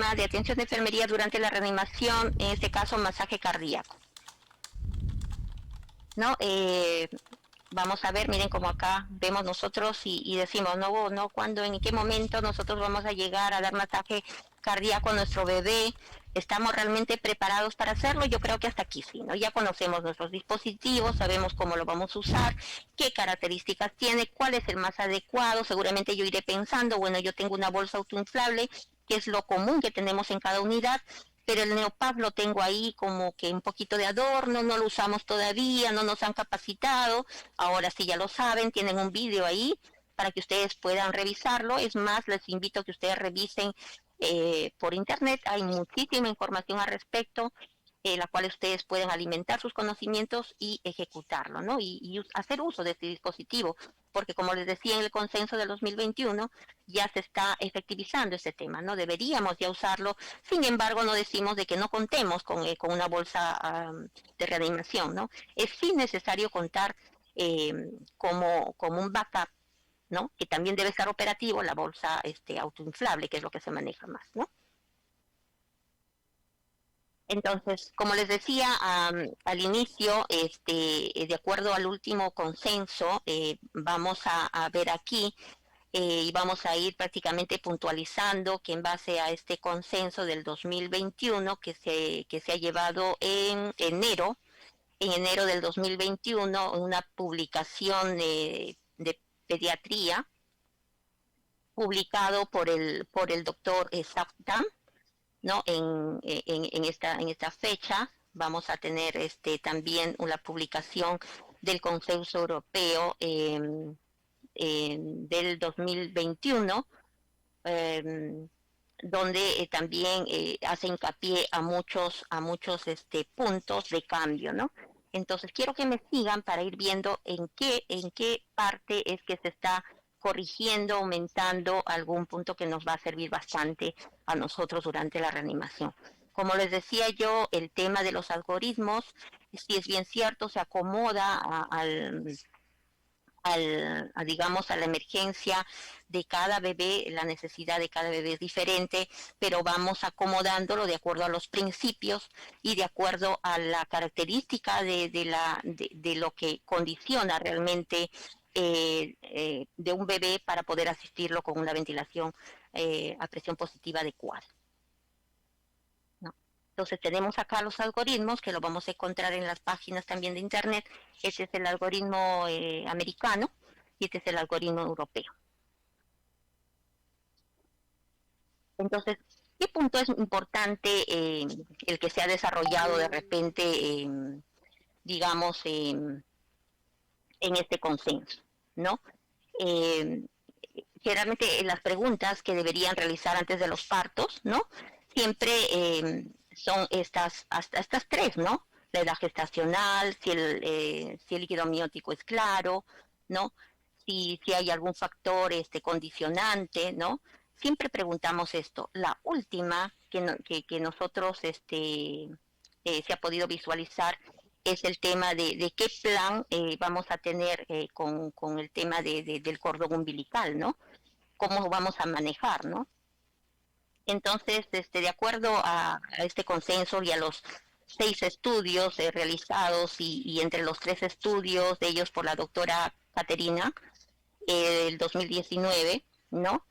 tema de atención de enfermería durante la reanimación, en este caso masaje cardíaco, ¿no? Vamos a ver, miren como acá vemos nosotros y decimos, no, cuándo, en qué momento nosotros vamos a llegar a dar masaje cardíaco a nuestro bebé, ¿estamos realmente preparados para hacerlo? Yo creo que hasta aquí sí, ¿no? Ya conocemos nuestros dispositivos, sabemos cómo lo vamos a usar, qué características tiene, cuál es el más adecuado, seguramente yo iré pensando, bueno, yo tengo una bolsa autoinflable, que es lo común que tenemos en cada unidad, pero el Neopap lo tengo ahí como que un poquito de adorno, no lo usamos todavía, no nos han capacitado, ahora sí ya lo saben, tienen un vídeo ahí para que ustedes puedan revisarlo, es más, les invito a que ustedes revisen por internet, hay muchísima información al respecto, la cual ustedes pueden alimentar sus conocimientos y ejecutarlo, ¿no? Y hacer uso de este dispositivo, porque como les decía en el consenso del 2021, ya se está efectivizando este tema, ¿no? Deberíamos ya usarlo, sin embargo no decimos de que no contemos con una bolsa de reanimación, ¿no? Es sí necesario contar como un backup, ¿no? Que también debe estar operativo la bolsa autoinflable, que es lo que se maneja más, ¿no? Entonces, como les decía al inicio, de acuerdo al último consenso, vamos a ver aquí y vamos a ir prácticamente puntualizando que en base a este consenso del 2021 que se ha llevado en enero del 2021, una publicación de pediatría publicado por el doctor Saptam, ¿no? En esta fecha vamos a tener también una publicación del Consenso Europeo del 2021, donde también hace hincapié a muchos puntos de cambio, ¿no? Entonces quiero que me sigan para ir viendo en qué parte es que se está corrigiendo, aumentando algún punto que nos va a servir bastante a nosotros durante la reanimación. Como les decía yo, el tema de los algoritmos, si es bien cierto, se acomoda digamos, a la emergencia de cada bebé, la necesidad de cada bebé es diferente, pero vamos acomodándolo de acuerdo a los principios y de acuerdo a la característica de lo que condiciona realmente de un bebé para poder asistirlo con una ventilación a presión positiva adecuada. ¿No? Entonces tenemos acá los algoritmos que lo vamos a encontrar en las páginas también de internet. Este es el algoritmo americano y este es el algoritmo europeo. Entonces, ¿qué punto es importante el que se ha desarrollado de repente, digamos, en este consenso, ¿no? Eh, Generalmente las preguntas que deberían realizar antes de los partos, ¿no? Siempre son hasta estas tres, ¿no? La edad gestacional, si el líquido amniótico es claro, ¿no? Si hay algún factor condicionante, ¿no? Siempre preguntamos esto. La última que nosotros se ha podido visualizar es el tema de qué plan vamos a tener con el tema del cordón umbilical, ¿no? Cómo vamos a manejar, ¿no? Entonces, de acuerdo a este consenso y a los 6 estudios realizados y entre los 3 estudios de ellos por la doctora Caterina, el 2019, ¿no?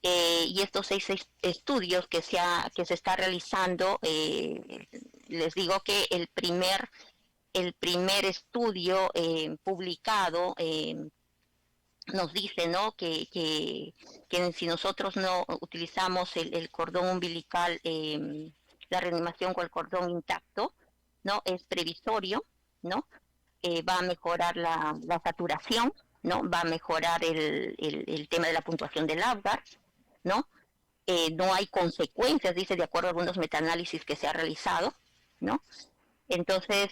Y estos 6 estudios que se está realizando, les digo que el primer estudio publicado nos dice, ¿no? Que si nosotros no utilizamos el cordón umbilical, la reanimación con el cordón intacto, ¿no? Es previsorio, ¿no? Va a mejorar la saturación, ¿no? Va a mejorar el tema de la puntuación del Apgar, ¿no? No hay consecuencias, dice, de acuerdo a algunos metaanálisis que se ha realizado, ¿no? Entonces,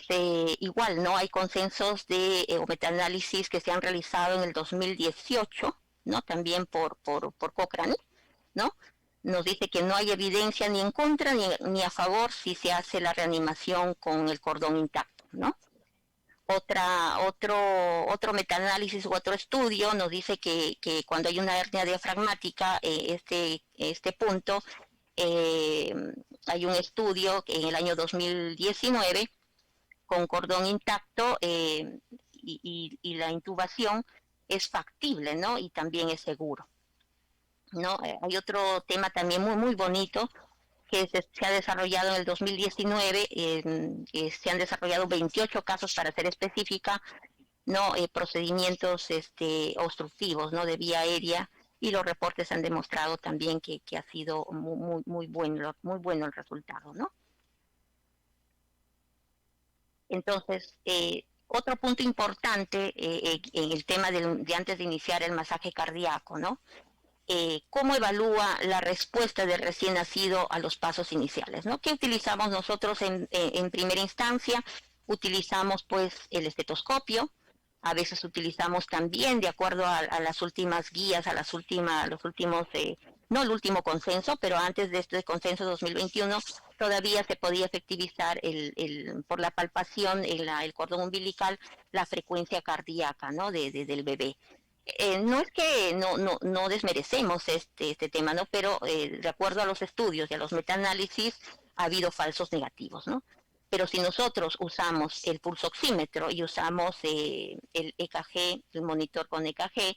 igual, no hay consensos o metaanálisis que se han realizado en el 2018, ¿no? También por Cochrane, ¿no? Nos dice que no hay evidencia ni en contra ni a favor si se hace la reanimación con el cordón intacto, ¿no? Otro metaanálisis u otro estudio nos dice que cuando hay una hernia diafragmática, este punto Hay un estudio que en el año 2019 con cordón intacto y la intubación es factible, ¿no? Y también es seguro, ¿no? Hay otro tema también muy bonito que se ha desarrollado en el 2019, se han desarrollado 28 casos, para ser específica, no procedimientos obstructivos, no de vía aérea, y los reportes han demostrado también que ha sido muy bueno el resultado, ¿no? Entonces, otro punto importante en el tema de antes de iniciar el masaje cardíaco, ¿no? Cómo evalúa la respuesta del recién nacido a los pasos iniciales, ¿no? ¿Qué utilizamos nosotros en primera instancia? Utilizamos pues el estetoscopio, a veces utilizamos también, de acuerdo a las últimas guías, los últimos, no el último consenso, pero antes de este consenso 2021, todavía se podía efectivizar por la palpación, el cordón umbilical, la frecuencia cardíaca, ¿no? Del bebé. No es que no desmerecemos este tema, ¿no? Pero de acuerdo a los estudios y a los metaanálisis, ha habido falsos negativos, ¿no? Pero si nosotros usamos el pulsoxímetro y usamos el EKG, el monitor con EKG,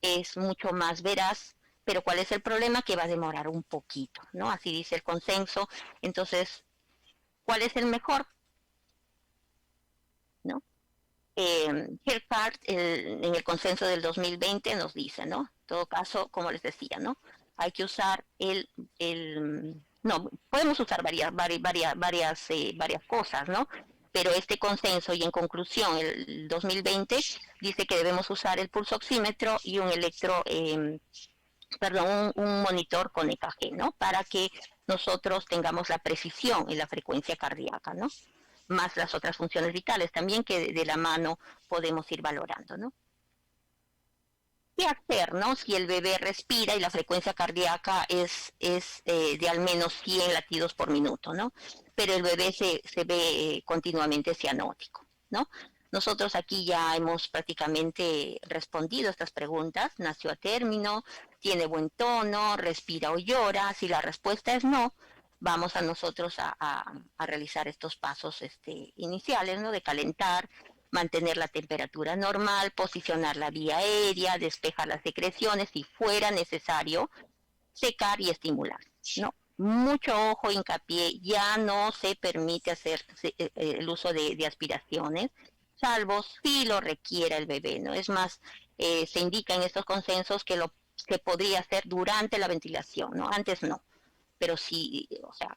es mucho más veraz. Pero ¿cuál es el problema? Que va a demorar un poquito, ¿no? Así dice el consenso. Entonces, ¿cuál es el mejor? ¿No? Hercart, en el consenso del 2020, nos dice, ¿no? En todo caso, como les decía, ¿no? Hay que usar no, podemos usar varias cosas, ¿no? Pero este consenso, y en conclusión, el 2020 dice que debemos usar el pulsoxímetro y un monitor con EKG, ¿no? Para que nosotros tengamos la precisión y la frecuencia cardíaca, ¿no? Más las otras funciones vitales también, que de la mano podemos ir valorando, ¿no? ¿Qué hacer, no? Si el bebé respira y la frecuencia cardíaca es de al menos 100 latidos por minuto, ¿no? Pero el bebé se ve continuamente cianótico, ¿no? Nosotros aquí ya hemos prácticamente respondido a estas preguntas. Nació a término, tiene buen tono, respira o llora. Si la respuesta es no, vamos a nosotros a realizar estos pasos iniciales, ¿no? De calentar, mantener la temperatura normal, posicionar la vía aérea, despejar las secreciones, si fuera necesario, secar y estimular, ¿no? Mucho ojo, hincapié, ya no se permite hacer el uso de aspiraciones, salvo si lo requiera el bebé, ¿no? Es más, se indica en estos consensos que se podría hacer durante la ventilación, ¿no? Antes no, pero sí, o sea,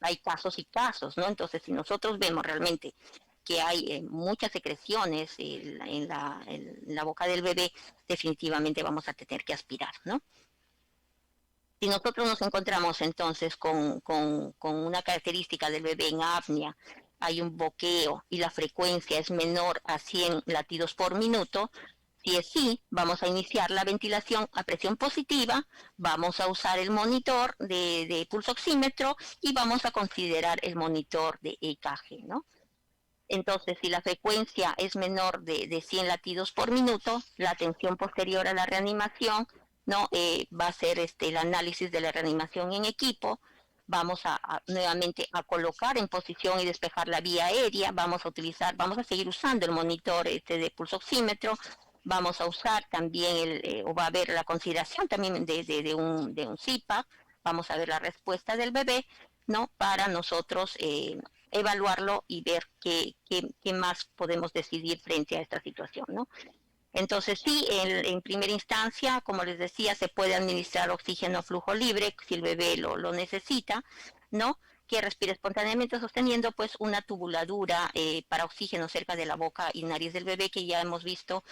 hay casos y casos, ¿no? Entonces, si nosotros vemos realmente que hay muchas secreciones en la boca del bebé, definitivamente vamos a tener que aspirar, ¿no? Si nosotros nos encontramos entonces con una característica del bebé en apnea, hay un boqueo y la frecuencia es menor a 100 latidos por minuto, si es sí, vamos a iniciar la ventilación a presión positiva, vamos a usar el monitor de pulsoxímetro y vamos a considerar el monitor de EKG, ¿no? Entonces, si la frecuencia es menor de 100 latidos por minuto, la atención posterior a la reanimación, ¿no? Va a ser el análisis de la reanimación en equipo. Vamos nuevamente a colocar en posición y despejar la vía aérea. Vamos a seguir usando el monitor de pulsoxímetro. Vamos a usar también o va a haber la consideración también de un CPAP. Vamos a ver la respuesta del bebé, ¿no? Para nosotros evaluarlo y ver qué más podemos decidir frente a esta situación, ¿no? Entonces sí, en primera instancia, como les decía, se puede administrar oxígeno a flujo libre si el bebé lo necesita, ¿no? Que respire espontáneamente sosteniendo pues una tubuladura para oxígeno cerca de la boca y nariz del bebé, que ya hemos visto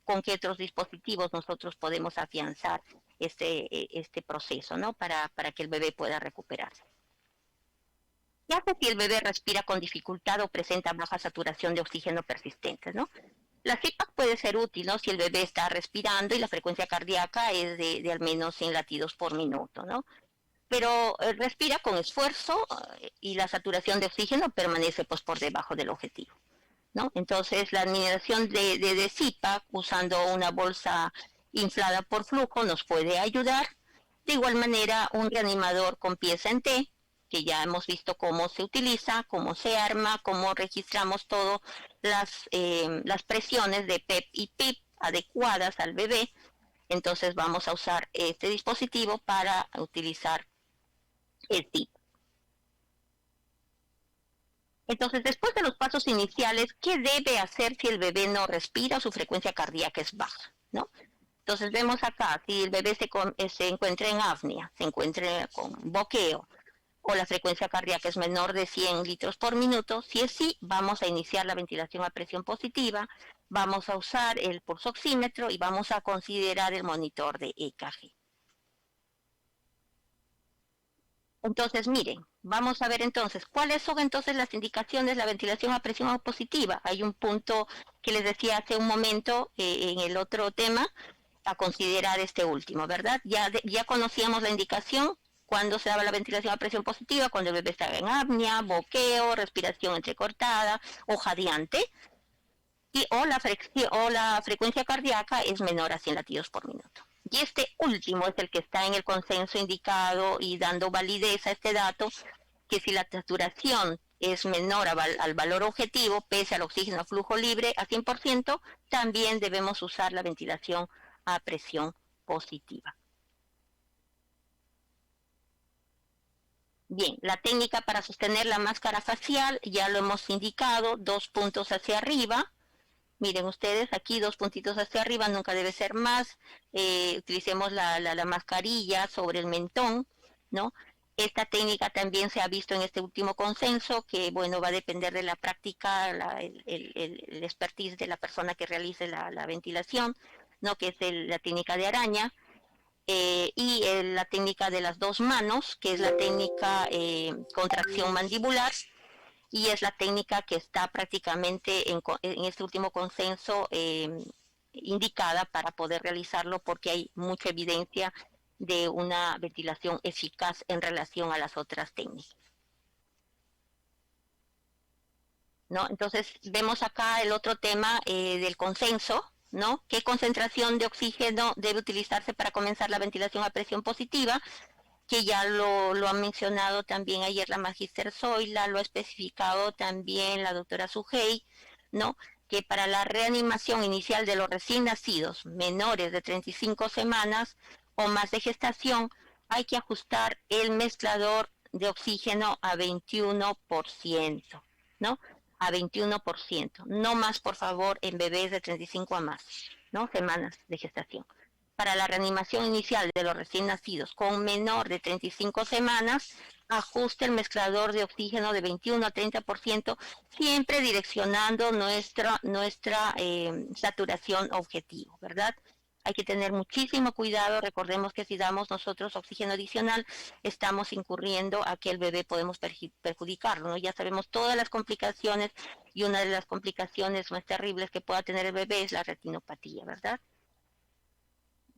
con qué otros dispositivos nosotros podemos afianzar este proceso, ¿no? Para que el bebé pueda recuperarse. ¿Qué hace si el bebé respira con dificultad o presenta baja saturación de oxígeno persistente, ¿no? La CPAP puede ser útil, ¿no? Si el bebé está respirando y la frecuencia cardíaca es de al menos 100 latidos por minuto, ¿no? Pero respira con esfuerzo y la saturación de oxígeno permanece pues por debajo del objetivo, ¿no? Entonces la administración de CPAP usando una bolsa inflada por flujo nos puede ayudar, De igual manera, un reanimador con pieza en T, que ya hemos visto cómo se utiliza, cómo se arma, cómo registramos todas las presiones de PEP y PIP adecuadas al bebé. Entonces vamos a usar este dispositivo para utilizar el TIP. Entonces, después de los pasos iniciales, ¿qué debe hacer si el bebé no respira o su frecuencia cardíaca es baja? ¿No? Entonces vemos acá, si el bebé se encuentra en apnea, se encuentra con boqueo, o la frecuencia cardíaca es menor de 100 litros por minuto, si es así, vamos a iniciar la ventilación a presión positiva, vamos a usar el pulsoxímetro y vamos a considerar el monitor de EKG. Entonces, miren, vamos a ver entonces, ¿cuáles son entonces las indicaciones de la ventilación a presión positiva? Hay un punto que les decía hace un momento en el otro tema, a considerar este último, ¿verdad? Ya conocíamos la indicación cuando se daba la ventilación a presión positiva, cuando el bebé estaba en apnea, boqueo, respiración entrecortada o jadeante, o la frecuencia cardíaca es menor a 100 latidos por minuto. Y este último es el que está en el consenso indicado y dando validez a este dato, que si la saturación es menor al valor objetivo, pese al oxígeno a flujo libre a 100%, también debemos usar la ventilación a presión positiva. Bien, la técnica para sostener la máscara facial ya lo hemos indicado, 2 puntos hacia arriba. Miren ustedes, aquí 2 puntitos hacia arriba, nunca debe ser más. Utilicemos la mascarilla sobre el mentón, ¿no? Esta técnica también se ha visto en este último consenso, que bueno, va a depender de la práctica, el expertise de la persona que realice la ventilación, ¿no? Que es la técnica de araña. Y la técnica de las 2 manos, que es la técnica contracción mandibular, y es la técnica que está prácticamente en este último consenso indicada para poder realizarlo, porque hay mucha evidencia de una ventilación eficaz en relación a las otras técnicas, ¿no? Entonces vemos acá el otro tema del consenso, ¿no? ¿Qué concentración de oxígeno debe utilizarse para comenzar la ventilación a presión positiva? Que ya lo ha mencionado también ayer la magíster Zoila, lo ha especificado también la doctora Sujei, ¿no? Que para la reanimación inicial de los recién nacidos menores de 35 semanas o más de gestación, hay que ajustar el mezclador de oxígeno a 21%, ¿no? A 21%, no más por favor en bebés de 35 a más, ¿no? Semanas de gestación. Para la reanimación inicial de los recién nacidos con menor de 35 semanas, ajuste el mezclador de oxígeno de 21 a 30%, siempre direccionando nuestra saturación objetivo, ¿verdad? Hay que tener muchísimo cuidado. Recordemos que si damos nosotros oxígeno adicional, estamos incurriendo a que el bebé podemos perjudicarlo, ¿no? Ya sabemos todas las complicaciones, y una de las complicaciones más terribles que pueda tener el bebé es la retinopatía, ¿verdad?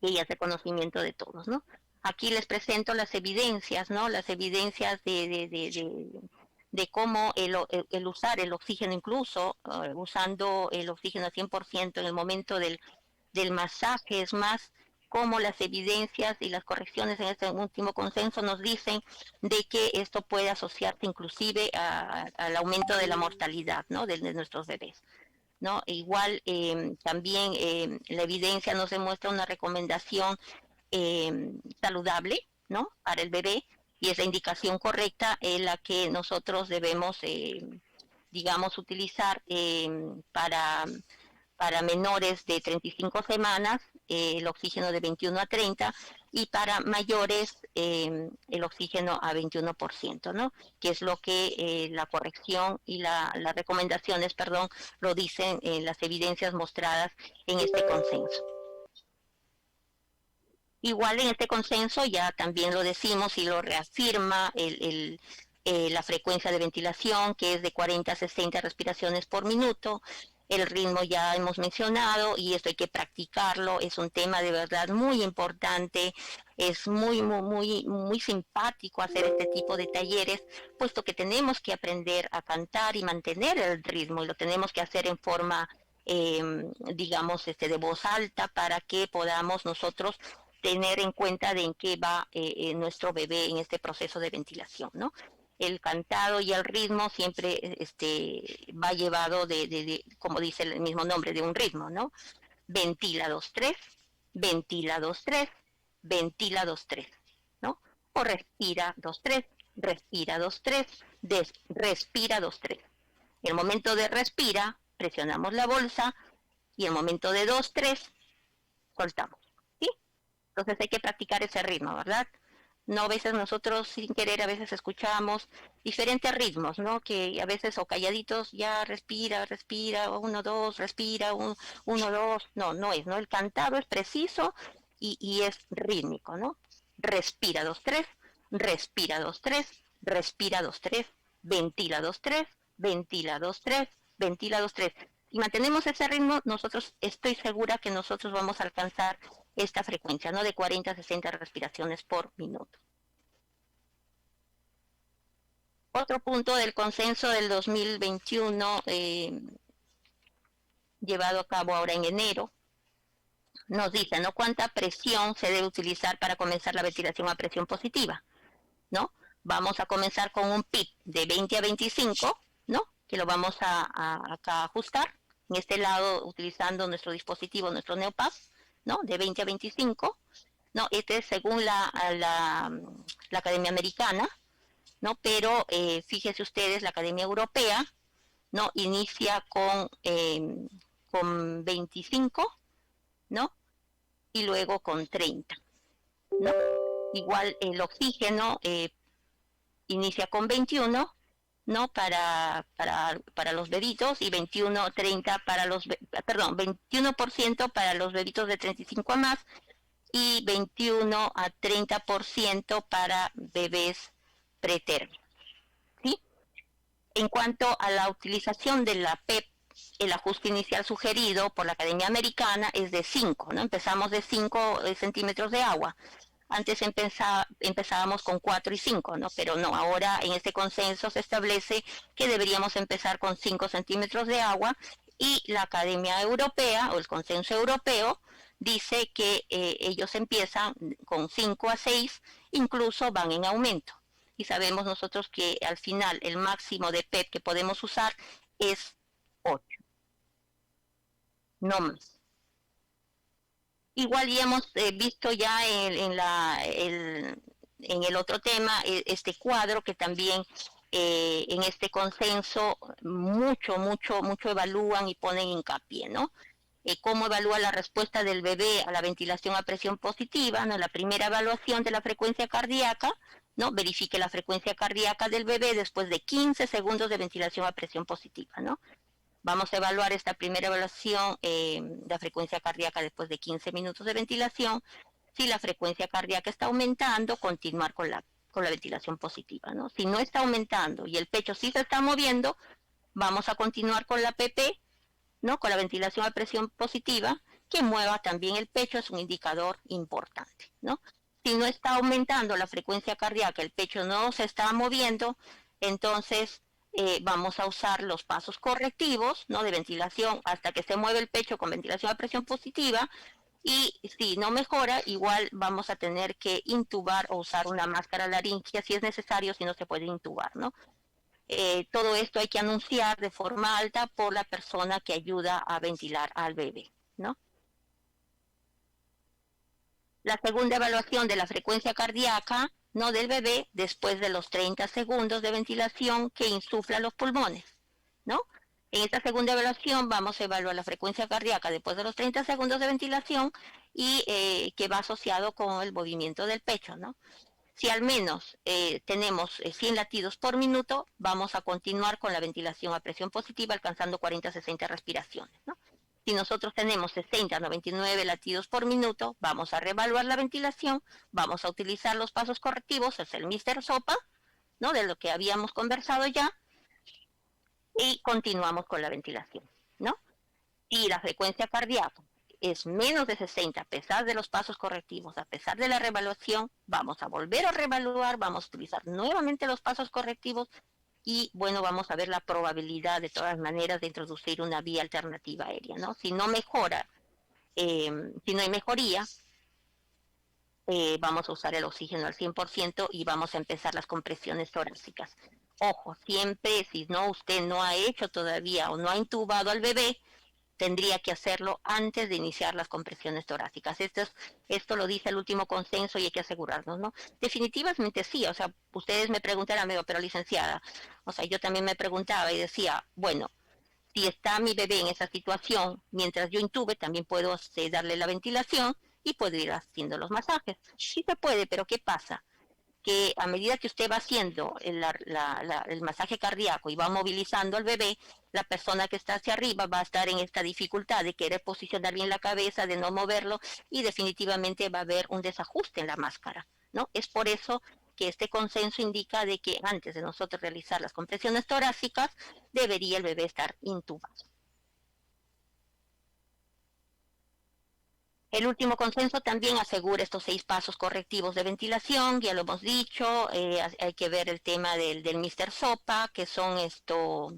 Y ya es de conocimiento de todos, ¿no? Aquí les presento las evidencias, ¿no? Las evidencias de cómo el usar el oxígeno, incluso usando el oxígeno al 100% en el momento del masaje, es más, como las evidencias y las correcciones en este último consenso nos dicen de que esto puede asociarse inclusive al aumento de la mortalidad, ¿no? De nuestros bebés, ¿no? Igual también la evidencia nos demuestra una recomendación saludable, ¿no? Para el bebé, y es la indicación correcta en la que nosotros debemos, digamos, utilizar para menores de 35 semanas el oxígeno de 21 a 30, y para mayores el oxígeno a 21%, ¿no? Que es lo que la corrección y las recomendaciones, perdón, lo dicen las evidencias mostradas en este consenso. Igual en este consenso ya también lo decimos y lo reafirma la frecuencia de ventilación, que es de 40 a 60 respiraciones por minuto. El ritmo ya hemos mencionado y esto hay que practicarlo, es un tema de verdad muy importante, es muy simpático hacer este tipo de talleres, puesto que tenemos que aprender a cantar y mantener el ritmo, y lo tenemos que hacer en forma, digamos, de voz alta, para que podamos nosotros tener en cuenta de en qué va nuestro bebé en este proceso de ventilación, ¿no? El cantado y el ritmo siempre va llevado como dice el mismo nombre, de un ritmo, ¿no? Ventila 2-3, ventila 2-3, ventila 2-3, ¿no? O respira 2-3, respira 2-3, respira 2-3. En el momento de respira, presionamos la bolsa y en el momento de 2-3, soltamos, ¿sí? Entonces hay que practicar ese ritmo, ¿verdad? No, a veces nosotros sin querer a veces escuchamos diferentes ritmos, ¿no? Que a veces o calladitos ya respira, respira, 1-2, respira, 1-2, no, no es, ¿no? El cantado es preciso y es rítmico, ¿no? Respira 2-3, respira 2-3, respira 2-3, ventila 2-3, ventila 2-3, ventila 2-3. Si mantenemos ese ritmo, nosotros estoy segura que nosotros vamos a alcanzar esta frecuencia, ¿no? De 40 a 60 respiraciones por minuto. Otro punto del consenso del 2021, llevado a cabo ahora en enero, nos dice, ¿no? ¿Cuánta presión se debe utilizar para comenzar la ventilación a presión positiva? ¿No? Vamos a comenzar con un PIC de 20 a 25, ¿no? Que lo vamos a ajustar. En este lado, utilizando nuestro dispositivo, nuestro Neopap, ¿no? De 20 a 25, ¿no? Este es según la Academia Americana, ¿no? Pero fíjense ustedes, la Academia Europea, ¿no? Inicia con 25, ¿no? Y luego con 30, ¿no? Igual el oxígeno inicia con 21, ¿no? Para los bebitos y 21-30 para los, perdón, 21% para los bebitos de 35 a más y 21 a 30% para bebés pretérminos, ¿sí? En cuanto a la utilización de la PEP, el ajuste inicial sugerido por la Academia Americana es de 5, ¿no? Empezamos de 5 centímetros de agua. Antes empezábamos con 4 y 5, ¿no? Pero no, ahora en este consenso se establece que deberíamos empezar con 5 centímetros de agua y la Academia Europea o el Consenso Europeo dice que ellos empiezan con 5 a 6, incluso van en aumento. Y sabemos nosotros que al final el máximo de PEP que podemos usar es 8, no más. Igual ya hemos visto ya en el otro tema este cuadro que también en este consenso mucho evalúan y ponen hincapié, ¿no? Cómo evalúa la respuesta del bebé a la ventilación a presión positiva, ¿no? La primera evaluación de la frecuencia cardíaca, ¿no? Verifique la frecuencia cardíaca del bebé después de 15 segundos de ventilación a presión positiva, ¿no? Vamos a evaluar esta primera evaluación de la frecuencia cardíaca después de 15 minutos de ventilación. Si la frecuencia cardíaca está aumentando, continuar con la ventilación positiva, ¿no? Si no está aumentando y el pecho sí se está moviendo, vamos a continuar con la PP, ¿no? Con la ventilación a presión positiva, que mueva también el pecho, es un indicador importante, ¿no? Si no está aumentando la frecuencia cardíaca, el pecho no se está moviendo, entonces vamos a usar los pasos correctivos, ¿no? De ventilación hasta que se mueve el pecho con ventilación a presión positiva, y si no mejora, igual vamos a tener que intubar o usar una máscara laringia si es necesario, si no se puede intubar, ¿no? Todo esto hay que anunciar de forma alta por la persona que ayuda a ventilar al bebé, ¿no? La segunda evaluación de la frecuencia cardíaca, no del bebé, después de los 30 segundos de ventilación que insufla los pulmones, ¿no? En esta segunda evaluación vamos a evaluar la frecuencia cardíaca después de los 30 segundos de ventilación y que va asociado con el movimiento del pecho, ¿no? Si al menos tenemos 100 latidos por minuto, vamos a continuar con la ventilación a presión positiva, alcanzando 40 a 60 respiraciones, ¿no? Si nosotros tenemos 60 a 99 latidos por minuto, vamos a reevaluar la ventilación, vamos a utilizar los pasos correctivos, es el Mr. Sopa, ¿no? De lo que habíamos conversado ya, y continuamos con la ventilación, ¿no? Y la frecuencia cardíaca es menos de 60, a pesar de los pasos correctivos, a pesar de la reevaluación, vamos a volver a reevaluar, vamos a utilizar nuevamente los pasos correctivos y, bueno, vamos a ver la probabilidad de todas maneras de introducir una vía alternativa aérea, ¿no? Si no mejora, si no hay mejoría, vamos a usar el oxígeno al 100% y vamos a empezar las compresiones torácicas. Ojo, siempre, si no usted no ha hecho todavía o no ha intubado al bebé, tendría que hacerlo antes de iniciar las compresiones torácicas. Esto lo dice el último consenso y hay que asegurarnos, ¿no? Definitivamente sí, o sea, ustedes me preguntarán, pero licenciada, o sea, yo también me preguntaba y decía, bueno, si está mi bebé en esa situación, mientras yo intube, también puedo darle la ventilación y puedo ir haciendo los masajes. Sí se puede, pero ¿qué pasa? Que a medida que usted va haciendo el masaje cardíaco y va movilizando al bebé, la persona que está hacia arriba va a estar en esta dificultad de querer posicionar bien la cabeza, de no moverlo, y definitivamente va a haber un desajuste en la máscara, ¿no? Es por eso que este consenso indica de que antes de nosotros realizar las compresiones torácicas, debería el bebé estar intubado. El último consenso también asegura estos 6 pasos correctivos de ventilación, ya lo hemos dicho, hay que ver el tema del Mr. Sopa, que son estos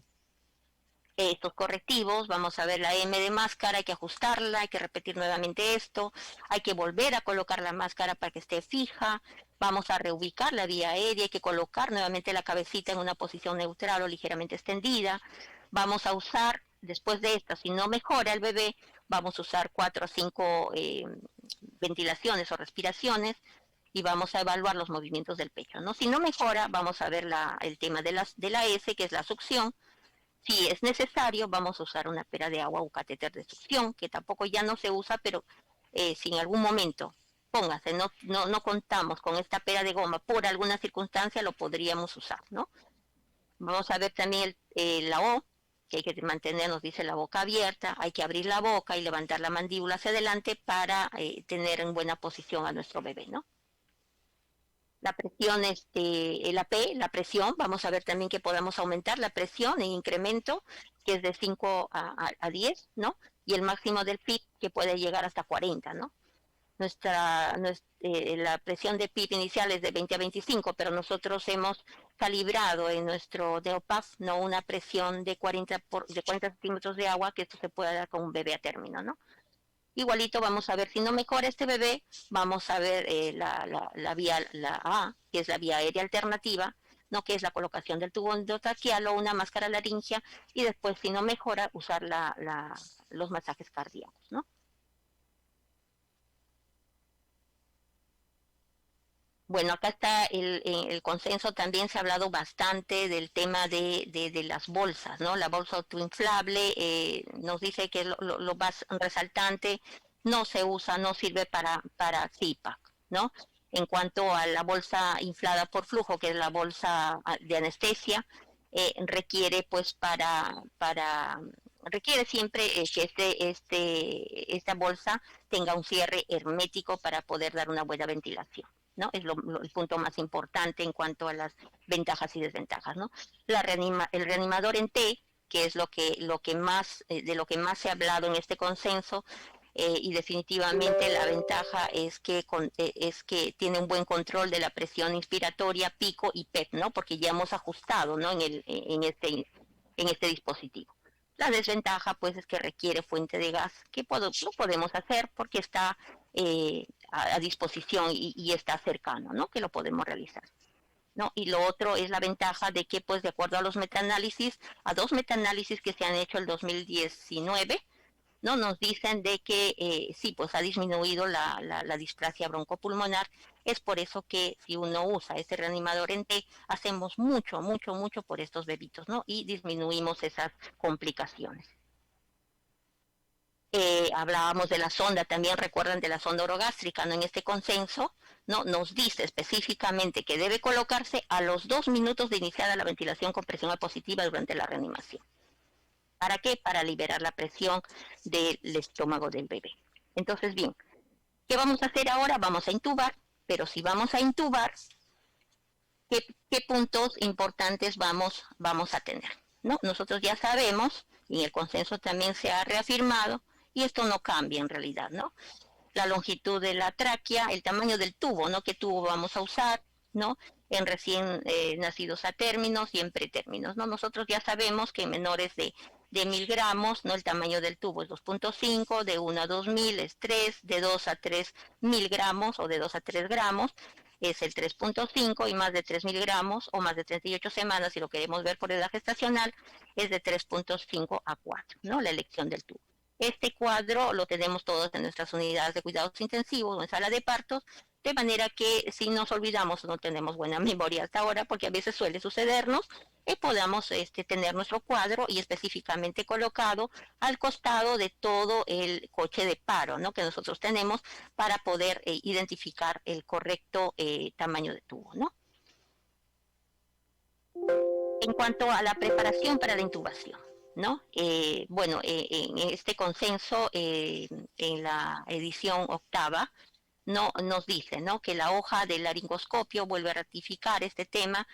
correctivos, vamos a ver la M de máscara, hay que ajustarla, hay que repetir nuevamente esto, hay que volver a colocar la máscara para que esté fija, vamos a reubicar la vía aérea, hay que colocar nuevamente la cabecita en una posición neutral o ligeramente extendida, vamos a usar, después de esto, si no mejora el bebé, vamos a usar 4 a 5 ventilaciones o respiraciones, y vamos a evaluar los movimientos del pecho, ¿no? Si no mejora, vamos a ver el tema de la S, que es la succión. Si es necesario, vamos a usar una pera de agua o catéter de succión, que tampoco ya no se usa, pero si en algún momento, póngase, no contamos con esta pera de goma, por alguna circunstancia lo podríamos usar, ¿no? Vamos a ver también la O, que hay que mantener, nos dice, la boca abierta, hay que abrir la boca y levantar la mandíbula hacia adelante para tener en buena posición a nuestro bebé, ¿no? La presión, la P, la presión, vamos a ver también que podamos aumentar la presión en incremento, que es de 5 a 10, ¿no? Y el máximo del PIB que puede llegar hasta 40, ¿no? La presión de PIB inicial es de 20 a 25, pero nosotros hemos calibrado en nuestro Neopaf, ¿no? Una presión de 40 centímetros de agua, que esto se puede dar con un bebé a término, ¿no? Igualito vamos a ver si no mejora este bebé, vamos a ver la vía, la A, que es la vía aérea alternativa, ¿no? Que es la colocación del tubo endotraqueal o una máscara laringia, y después si no mejora, usar los masajes cardíacos, ¿no? Bueno, acá está el consenso, también se ha hablado bastante del tema de las bolsas, ¿no? La bolsa autoinflable nos dice que lo más resaltante no se usa, no sirve para CPAP, ¿no? En cuanto a la bolsa inflada por flujo, que es la bolsa de anestesia, requiere pues requiere siempre que esta bolsa tenga un cierre hermético para poder dar una buena ventilación. ¿No? Es el punto más importante en cuanto a las ventajas y desventajas, ¿no? El reanimador en T, que es lo que más, de lo que más se ha hablado en este consenso, y definitivamente la ventaja es que tiene un buen control de la presión inspiratoria, pico y PEP, ¿no? Porque ya hemos ajustado, ¿no? En este dispositivo. La desventaja, pues, es que requiere fuente de gas, que no podemos hacer porque está a disposición y está cercano, ¿no? Que lo podemos realizar. ¿No? Y lo otro es la ventaja de que, pues, de acuerdo a los metaanálisis, a 2 metaanálisis que se han hecho el 2019, ¿no? Nos dicen de que sí, pues ha disminuido la displasia broncopulmonar. Es por eso que si uno usa este reanimador en T, hacemos mucho, mucho, mucho por estos bebitos, ¿no? Y disminuimos esas complicaciones. Hablábamos de la sonda, también recuerdan de la sonda orogástrica, ¿no? En este consenso, ¿no? Nos dice específicamente que debe colocarse a los 2 minutos de iniciada la ventilación con presión positiva durante la reanimación. ¿Para qué? Para liberar la presión del estómago del bebé. Entonces, bien, ¿qué vamos a hacer ahora? Vamos a intubar, pero si vamos a intubar, ¿qué puntos importantes vamos a tener? ¿No? Nosotros ya sabemos, y el consenso también se ha reafirmado, y esto no cambia en realidad, ¿no? La longitud de la tráquea, el tamaño del tubo, ¿no? ¿Qué tubo vamos a usar? ¿No? En recién nacidos a términos y en pretérminos, ¿no? Nosotros ya sabemos que en menores de de 1000 gramos, ¿no? El tamaño del tubo es 2.5, de 1 a 2000 es 3, de 2 a 3000 gramos o de 2 a 3 gramos es el 3.5 y más de 3000 gramos o más de 38 semanas, si lo queremos ver por edad gestacional, es de 3.5 a 4, ¿no? La elección del tubo. Este cuadro lo tenemos todos en nuestras unidades de cuidados intensivos o en sala de partos, de manera que si nos olvidamos o no tenemos buena memoria hasta ahora, porque a veces suele sucedernos, podamos tener nuestro cuadro y específicamente colocado al costado de todo el coche de paro, ¿no? Que nosotros tenemos para poder identificar el correcto tamaño de tubo, ¿no? En cuanto a la preparación para la intubación, ¿no? Bueno, en este consenso, en la edición octava, no, nos dice, ¿no? Que la hoja del laringoscopio vuelve a ratificar este tema,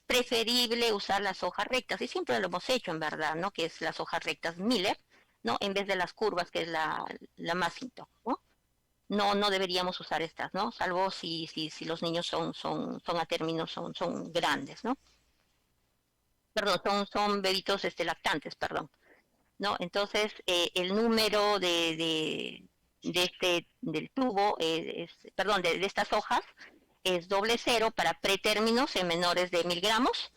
preferible usar las hojas rectas, y siempre lo hemos hecho en verdad, ¿no? Que es las hojas rectas Miller, ¿no? En vez de las curvas, que es la Macintosh, ¿no? No deberíamos usar estas, ¿no? Salvo si los niños son a términos, son grandes, ¿no? Perdón, son bebitos lactantes, perdón, ¿no? Entonces, el número del tubo, perdón, de estas hojas, es 00 para pretérminos en menores de 1000 gramos,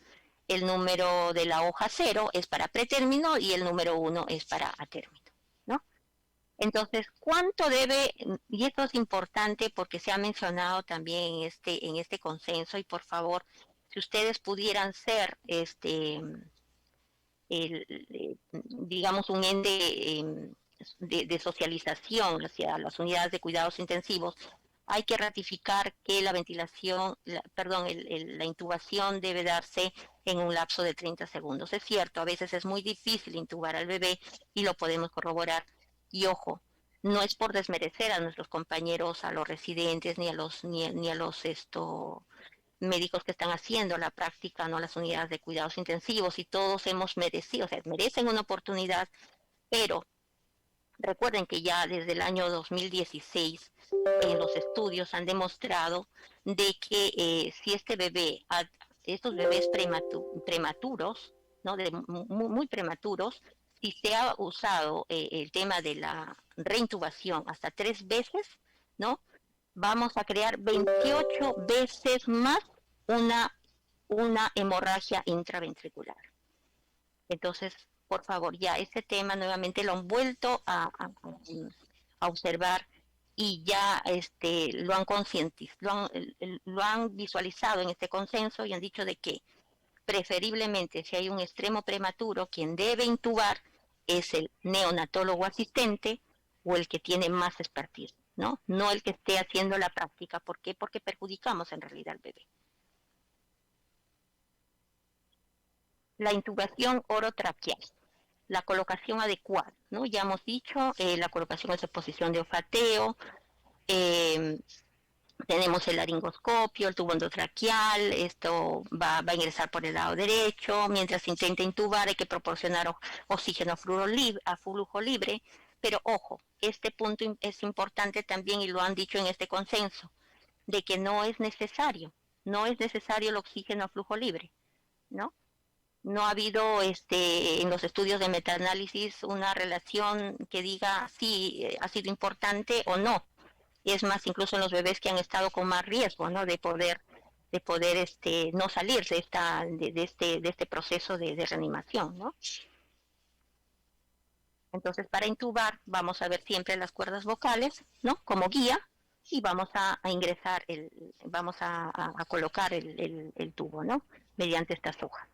el número de la hoja 0 es para pretérmino y el número 1 es para atérmino, ¿no? Entonces, ¿cuánto debe? Y esto es importante porque se ha mencionado también en este consenso, y por favor, si ustedes pudieran ser digamos, un ente de socialización hacia las unidades de cuidados intensivos, hay que ratificar que la ventilación, perdón, la intubación debe darse en un lapso de 30 segundos. Es cierto, a veces es muy difícil intubar al bebé y lo podemos corroborar. Y ojo, no es por desmerecer a nuestros compañeros, a los residentes, ni a los médicos que están haciendo la práctica, no las unidades de cuidados intensivos, y todos hemos merecido, o sea, merecen una oportunidad, pero recuerden que ya desde el año 2016 los estudios han demostrado de que si estos bebés prematuros, ¿no? Muy prematuros, si se ha usado el tema de la reintubación hasta 3 veces, ¿no? Vamos a crear 28 veces más una, una hemorragia intraventricular. Entonces, por favor, ya este tema nuevamente lo han vuelto a observar, y ya lo han concientizado, lo han visualizado en este consenso, y han dicho de que preferiblemente si hay un extremo prematuro, quien debe intubar es el neonatólogo asistente o el que tiene más expertise, ¿no? No el que esté haciendo la práctica. ¿Por qué? Porque perjudicamos en realidad al bebé. La intubación orotraqueal, la colocación adecuada, ¿no? Ya hemos dicho, la colocación es en posición de olfateo, eh, tenemos el laringoscopio, el tubo endotraqueal, esto va a ingresar por el lado derecho, mientras se intenta intubar hay que proporcionar oxígeno a flujo libre, pero ojo, este punto es importante también, y lo han dicho en este consenso, de que no es necesario el oxígeno a flujo libre, ¿no? No ha habido en los estudios de metaanálisis una relación que diga si ha sido importante o no. Y es más, incluso en los bebés que han estado con más riesgo, ¿no? De poder no salir de este proceso de reanimación, ¿no? Entonces, para intubar vamos a ver siempre las cuerdas vocales, ¿no? Como guía, y vamos a ingresar vamos a colocar el tubo, ¿no? Mediante estas hojas.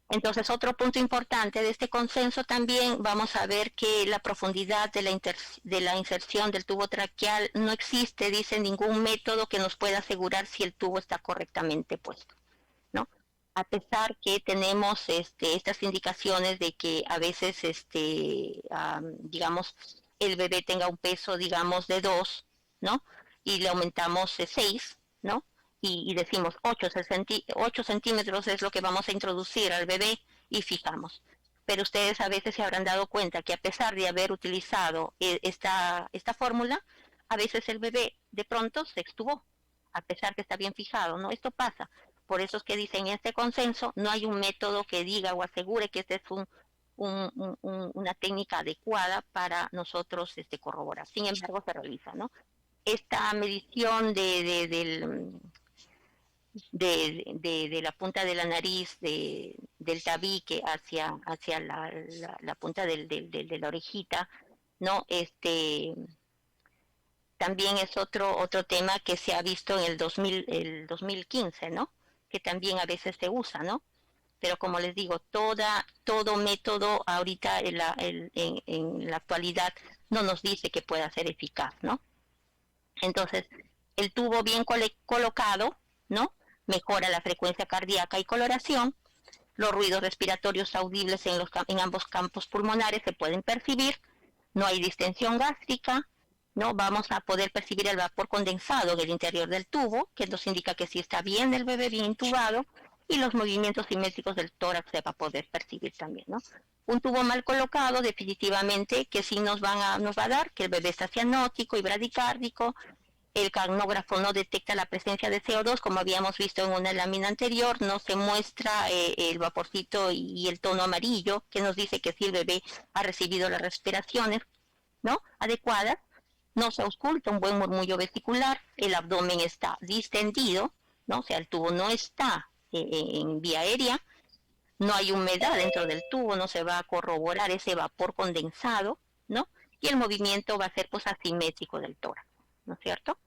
Entonces, otro punto importante de este consenso también, vamos a ver que la profundidad de la inserción del tubo traqueal no existe, dice, ningún método que nos pueda asegurar si el tubo está correctamente puesto, ¿no? A pesar que tenemos estas indicaciones de que a veces, digamos, el bebé tenga un peso, digamos, de 2, ¿no? Y le aumentamos 6, ¿no? Y decimos 8 centímetros es lo que vamos a introducir al bebé y fijamos. Pero ustedes a veces se habrán dado cuenta que a pesar de haber utilizado esta fórmula, a veces el bebé de pronto se extubó, a pesar que está bien fijado, ¿no? Esto pasa Por eso es que dicen en este consenso no hay un método que diga o asegure que este es una técnica adecuada para nosotros corroborar. Sin embargo, se realiza, ¿no? Esta medición de la punta de la nariz del tabique hacia la punta de la orejita, ¿no? También es otro tema que se ha visto en el 2015, ¿no? Que también a veces se usa, ¿no? Pero como les digo, todo método ahorita en la actualidad no nos dice que pueda ser eficaz, ¿no? Entonces, el tubo bien colocado, ¿no? Mejora la frecuencia cardíaca y coloración. Los ruidos respiratorios audibles en ambos campos pulmonares se pueden percibir. No hay distensión gástrica, ¿no? Vamos a poder percibir el vapor condensado en el interior del tubo, que nos indica que sí está bien el bebé, bien intubado, y los movimientos simétricos del tórax se va a poder percibir también, ¿no? Un tubo mal colocado, definitivamente, que sí nos va a dar que el bebé está cianótico y bradicárdico. El capnógrafo no detecta la presencia de CO2, como habíamos visto en una lámina anterior, no se muestra el vaporcito y el tono amarillo, que nos dice que sí el bebé ha recibido las respiraciones, ¿no?, adecuadas. No se ausculta un buen murmullo vesicular, el abdomen está distendido, ¿no? O sea, el tubo no está en vía aérea, no hay humedad dentro del tubo, no se va a corroborar ese vapor condensado, ¿no? Y el movimiento va a ser pues asimétrico del tórax, ¿no es cierto?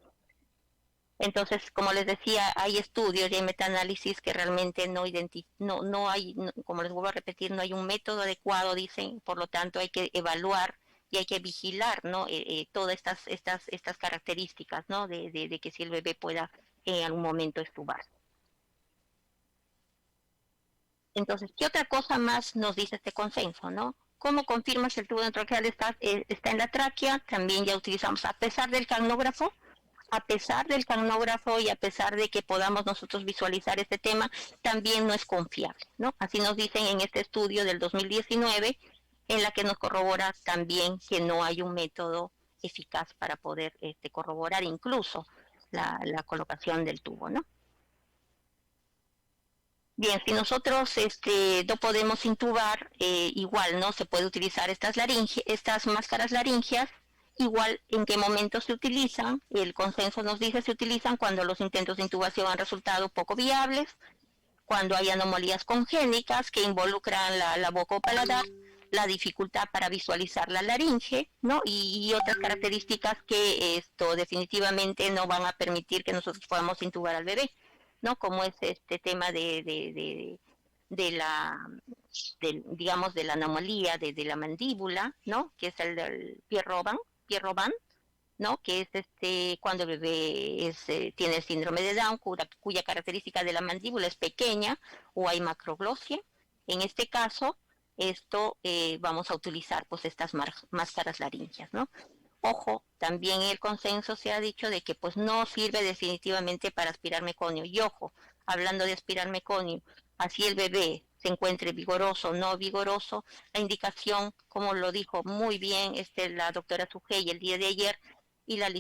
Entonces, como les decía, hay estudios y hay metaanálisis que realmente no hay, como les vuelvo a repetir, no hay un método adecuado, dicen, por lo tanto hay que evaluar y hay que vigilar, ¿no? Todas estas características, ¿no? De que si el bebé pueda en algún momento estubar. Entonces, ¿qué otra cosa más nos dice este consenso, no? ¿Cómo confirmas que el tubo endotraqueal está en la tráquea? También ya utilizamos, a pesar del capnógrafo, y a pesar de que podamos nosotros visualizar este tema, también no es confiable, ¿no? Así nos dicen en este estudio del 2019, en la que nos corrobora también que no hay un método eficaz para poder corroborar incluso la colocación del tubo, ¿no? Bien, si nosotros no podemos intubar, igual no se puede utilizar estas máscaras laringeas. Igual en qué momento se utilizan, el consenso nos dice se utilizan cuando los intentos de intubación han resultado poco viables, cuando hay anomalías congénicas que involucran la boca o paladar, la dificultad para visualizar la laringe, ¿no? Y otras características que esto definitivamente no van a permitir que nosotros podamos intubar al bebé, ¿no? Como es este tema de la digamos de la anomalía de la mandíbula, ¿no? Que es el del Pierre-Robin, ¿no? Que es cuando el bebé tiene el síndrome de Down, cuya característica de la mandíbula es pequeña o hay macroglossia. En este caso, vamos a utilizar pues estas máscaras laringeas, ¿no? Ojo, también el consenso se ha dicho de que pues no sirve definitivamente para aspirar meconio. Y ojo, hablando de aspirar meconio, así el bebé se encuentre vigoroso o no vigoroso, la indicación, como lo dijo muy bien la doctora Sugey el día de ayer, y la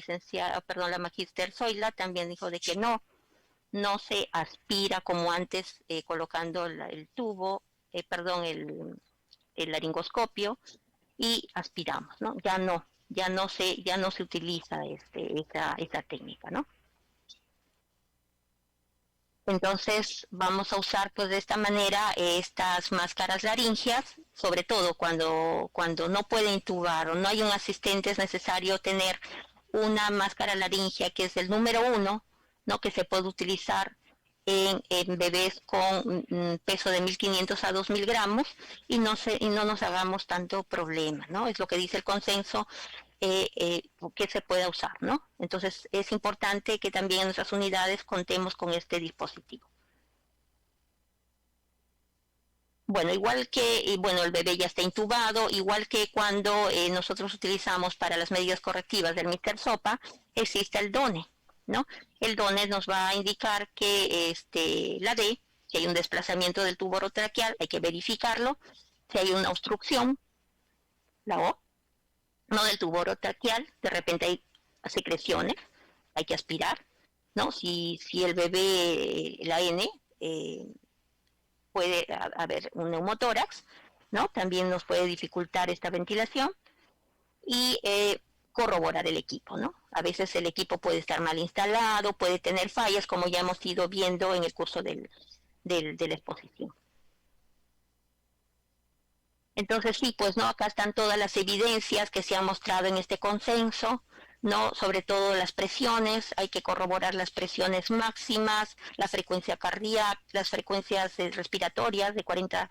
magíster Zoila también dijo de que no se aspira como antes colocando el tubo, el laringoscopio y aspiramos, ¿no? Ya no se utiliza esa técnica, ¿no? Entonces vamos a usar pues de esta manera estas máscaras laringeas, sobre todo cuando no puede intubar o no hay un asistente, es necesario tener una máscara laringea que es el número 1, ¿no? Que se puede utilizar en bebés con peso de 1.500 a 2.000 gramos y no nos hagamos tanto problema, ¿no? Es lo que dice el consenso que se pueda usar, ¿no? Entonces es importante que también en nuestras unidades contemos con este dispositivo. Bueno, el bebé ya está intubado, igual que cuando nosotros utilizamos para las medidas correctivas del Mr. Sopa, existe el DONE, ¿no? El DONE nos va a indicar que la D, si hay un desplazamiento del tubo orotraqueal, hay que verificarlo, si hay una obstrucción, la O, no del tubo orotraqueal, de repente hay secreciones, hay que aspirar, ¿no? Si el bebé, la N, puede haber un neumotórax, ¿no? También nos puede dificultar esta ventilación y corroborar el equipo, ¿no? A veces el equipo puede estar mal instalado, puede tener fallas, como ya hemos ido viendo en el curso de la exposición. Entonces sí, pues no, acá están todas las evidencias que se han mostrado en este consenso, no, sobre todo las presiones, hay que corroborar las presiones máximas, la frecuencia cardíaca, las frecuencias respiratorias de 40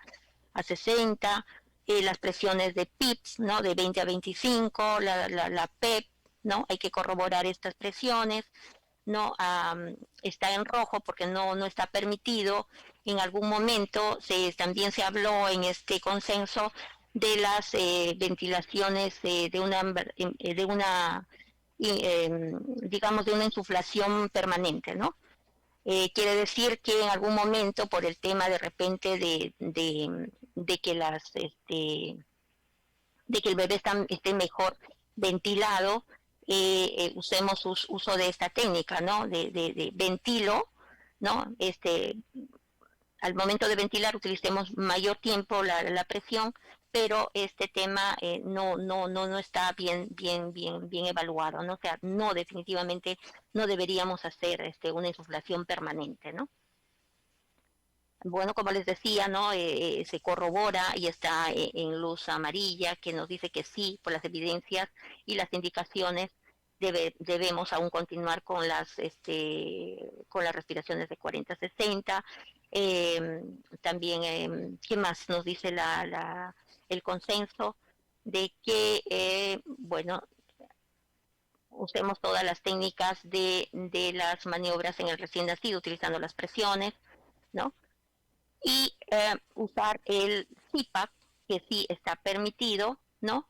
a 60, las presiones de PIPS, ¿no? De 20 a 25, la PEP, ¿no? Hay que corroborar estas presiones, ¿no? Está en rojo porque no está permitido. En algún momento también se habló en este consenso de las ventilaciones digamos, de una insuflación permanente, ¿no? Quiere decir que en algún momento, por el tema de repente de que de que el bebé esté mejor ventilado, usemos uso de esta técnica, ¿no? De ventilo, ¿no? Al momento de ventilar utilicemos mayor tiempo la presión, pero este tema no está bien evaluado, ¿no? O sea, no, definitivamente no deberíamos hacer una insuflación permanente, ¿no? Bueno, como les decía, ¿no? Se corrobora y está en luz amarilla que nos dice que sí, por las evidencias y las indicaciones, debemos aún continuar con las respiraciones de 40-60. También, ¿qué más nos dice el consenso? De que, bueno, usemos todas las técnicas de las maniobras en el recién nacido, utilizando las presiones, ¿no? Y usar el CPAP, que sí está permitido, ¿no?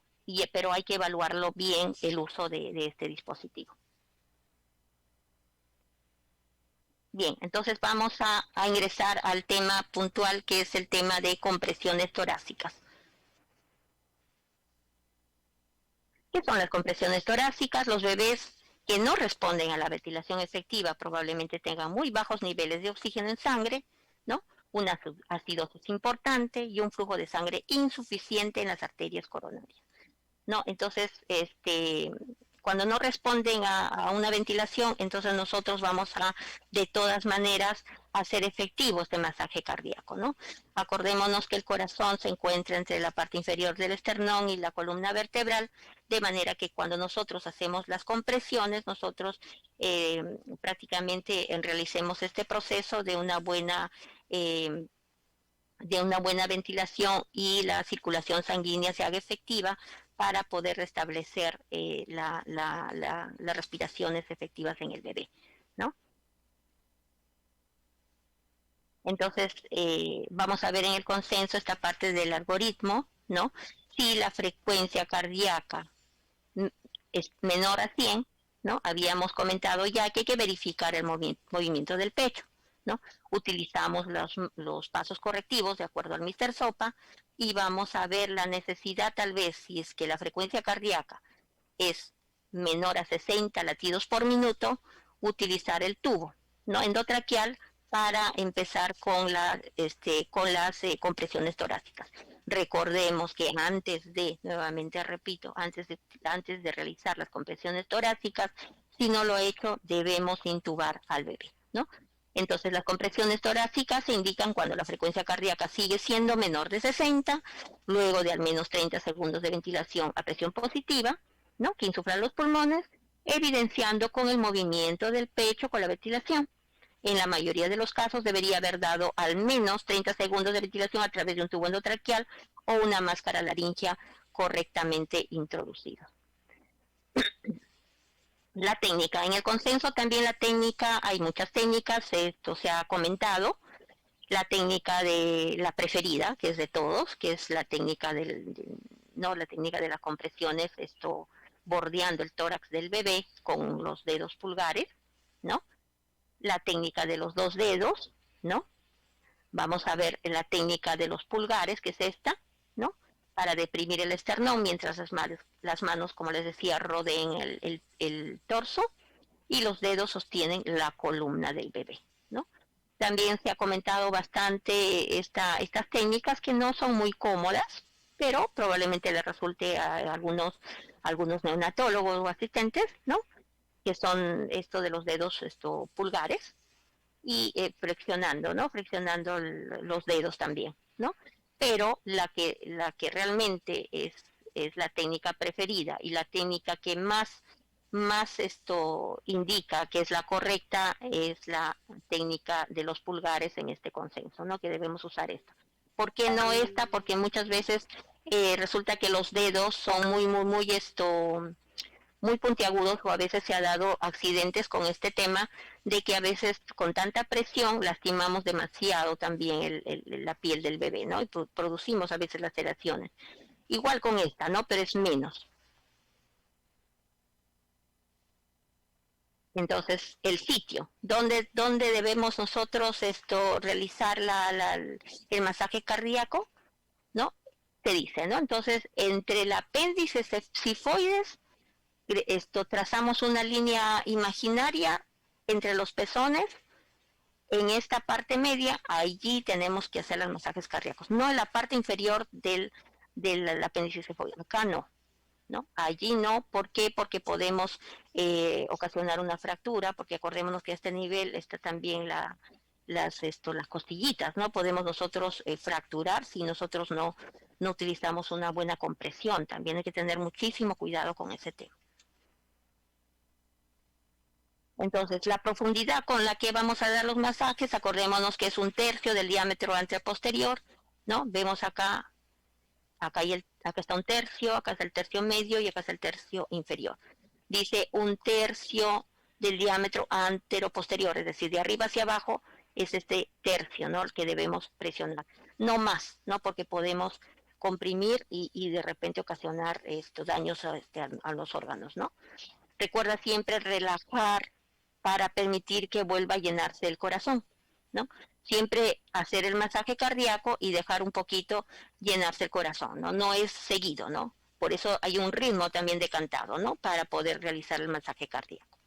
Pero hay que evaluarlo bien el uso de este dispositivo. Bien, entonces vamos a ingresar al tema puntual, que es el tema de compresiones torácicas. ¿Qué son las compresiones torácicas? Los bebés que no responden a la ventilación efectiva probablemente tengan muy bajos niveles de oxígeno en sangre, ¿no? Una acidosis importante y un flujo de sangre insuficiente en las arterias coronarias, ¿no? Entonces, cuando no responden a una ventilación, entonces nosotros vamos de todas maneras, hacer efectivo este masaje cardíaco, ¿no? Acordémonos que el corazón se encuentra entre la parte inferior del esternón y la columna vertebral, de manera que cuando nosotros hacemos las compresiones, nosotros prácticamente realicemos este proceso de una buena ventilación y la circulación sanguínea se haga efectiva para poder restablecer las respiraciones efectivas en el bebé, ¿no? Entonces, vamos a ver en el consenso esta parte del algoritmo, ¿no? Si la frecuencia cardíaca es menor a 100, ¿no? Habíamos comentado ya que hay que verificar el movimiento del pecho, ¿no? Utilizamos los pasos correctivos de acuerdo al Mr. Sopa y vamos a ver la necesidad tal vez si es que la frecuencia cardíaca es menor a 60 latidos por minuto, utilizar el tubo, ¿no? Endotraqueal para empezar con las compresiones torácicas. Recordemos que nuevamente repito, antes de realizar las compresiones torácicas, si no lo he hecho, debemos intubar al bebé, ¿no? Entonces las compresiones torácicas se indican cuando la frecuencia cardíaca sigue siendo menor de 60, luego de al menos 30 segundos de ventilación a presión positiva, ¿no? Que insuflan los pulmones, evidenciando con el movimiento del pecho con la ventilación. En la mayoría de los casos debería haber dado al menos 30 segundos de ventilación a través de un tubo endotraqueal o una máscara laringea correctamente introducida. La técnica, en el consenso también la técnica, hay muchas técnicas, esto se ha comentado, la técnica de la preferida, que es de todos, que es la técnica la técnica de las compresiones, bordeando el tórax del bebé con los dedos pulgares, ¿no? La técnica de los dos dedos, ¿no? Vamos a ver la técnica de los pulgares, que es esta, ¿no? Para deprimir el esternón mientras las manos, como les decía, rodeen el torso y los dedos sostienen la columna del bebé, ¿no? También se ha comentado bastante estas técnicas que no son muy cómodas, pero probablemente le resulte a algunos neonatólogos o asistentes, ¿no? Que son esto de los dedos pulgares y flexionando, ¿no? Flexionando los dedos también, ¿no? Pero la que realmente es la técnica preferida y la técnica que más esto indica que es la correcta es la técnica de los pulgares en este consenso, ¿no? Que debemos usar esta. ¿Por qué no esta? Porque muchas veces resulta que los dedos son muy puntiagudos, o a veces se ha dado accidentes con este tema de que a veces con tanta presión lastimamos demasiado también la piel del bebé, ¿no? Y producimos a veces laceraciones. Igual con esta, ¿no? Pero es menos. Entonces, el sitio, ¿dónde debemos nosotros realizar el masaje cardíaco? ¿No? Se dice, ¿no? Entonces, entre el apéndice sifoides, trazamos una línea imaginaria entre los pezones. En esta parte media, allí tenemos que hacer los masajes cardíacos, no en la parte inferior del apéndice sifoide. Acá no, ¿no? Allí no. ¿Por qué? Porque podemos ocasionar una fractura, porque acordémonos que a este nivel está también las costillitas, ¿no? Podemos nosotros fracturar si nosotros no utilizamos una buena compresión. También hay que tener muchísimo cuidado con ese tema. Entonces, la profundidad con la que vamos a dar los masajes, acordémonos que es 1/3 del diámetro anteroposterior, ¿no? Vemos acá está 1/3, acá está el tercio medio y acá está el tercio inferior. Dice 1/3 del diámetro anteroposterior, es decir, de arriba hacia abajo es este tercio, ¿no? El que debemos presionar. No más, ¿no? Porque podemos comprimir y de repente ocasionar estos daños a los órganos, ¿no? Recuerda siempre relajar para permitir que vuelva a llenarse el corazón, ¿no? Siempre hacer el masaje cardíaco y dejar un poquito llenarse el corazón, ¿no? No es seguido, ¿no? Por eso hay un ritmo también decantado, ¿no? Para poder realizar el masaje cardíaco.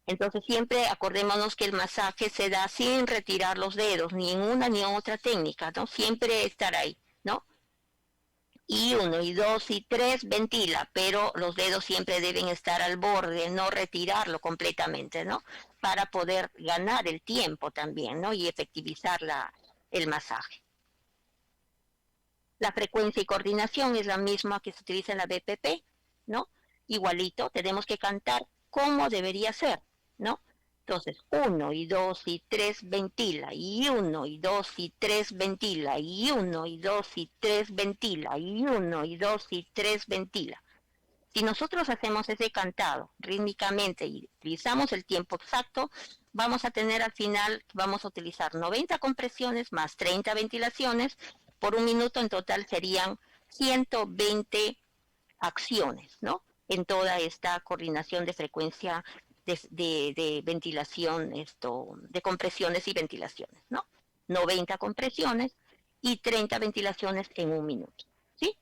Entonces siempre acordémonos que el masaje se da sin retirar los dedos, ni en una ni en otra técnica, ¿no? Siempre estar ahí, ¿no? Y 1, y 2, y 3 ventila, pero los dedos siempre deben estar al borde, no retirarlo completamente, ¿no? Para poder ganar el tiempo también, ¿no? Y efectivizar el masaje. La frecuencia y coordinación es la misma que se utiliza en la BPP, ¿no? Igualito, tenemos que cantar como debería ser, ¿no? Entonces, 1, y 2, y 3 ventila, y 1, y 2, y 3 ventila, y 1, y 2, y 3 ventila, y 1, y 2, y 3 ventila. Si nosotros hacemos ese cantado rítmicamente y utilizamos el tiempo exacto, vamos a tener al final, vamos a utilizar 90 compresiones más 30 ventilaciones. Por un minuto en total serían 120 acciones, ¿no? En toda esta coordinación de frecuencia de ventilación, de compresiones y ventilaciones, ¿no? 90 compresiones y 30 ventilaciones en un minuto, ¿sí?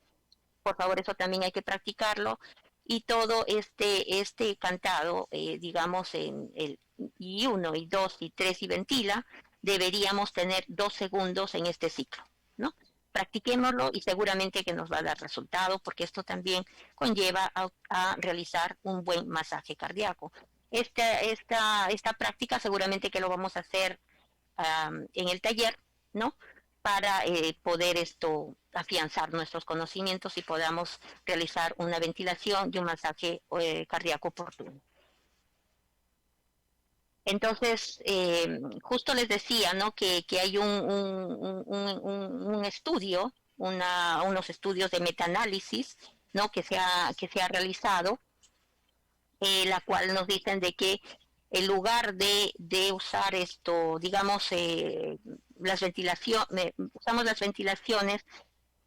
Por favor, eso también hay que practicarlo. Y todo este cantado, digamos, en el y 1, y 2, y 3 y ventila, deberíamos tener 2 segundos en este ciclo, ¿no? Practiquémoslo y seguramente que nos va a dar resultado, porque esto también conlleva a realizar un buen masaje cardíaco. Esta práctica seguramente que lo vamos a hacer en el taller, ¿no? Para poder afianzar nuestros conocimientos y podamos realizar una ventilación y un masaje cardíaco oportuno. Entonces, justo les decía, ¿no? Que hay un estudio, unos estudios de metaanálisis, ¿no? Que se ha realizado, la cual nos dicen de que en lugar de usar digamos, usamos las ventilaciones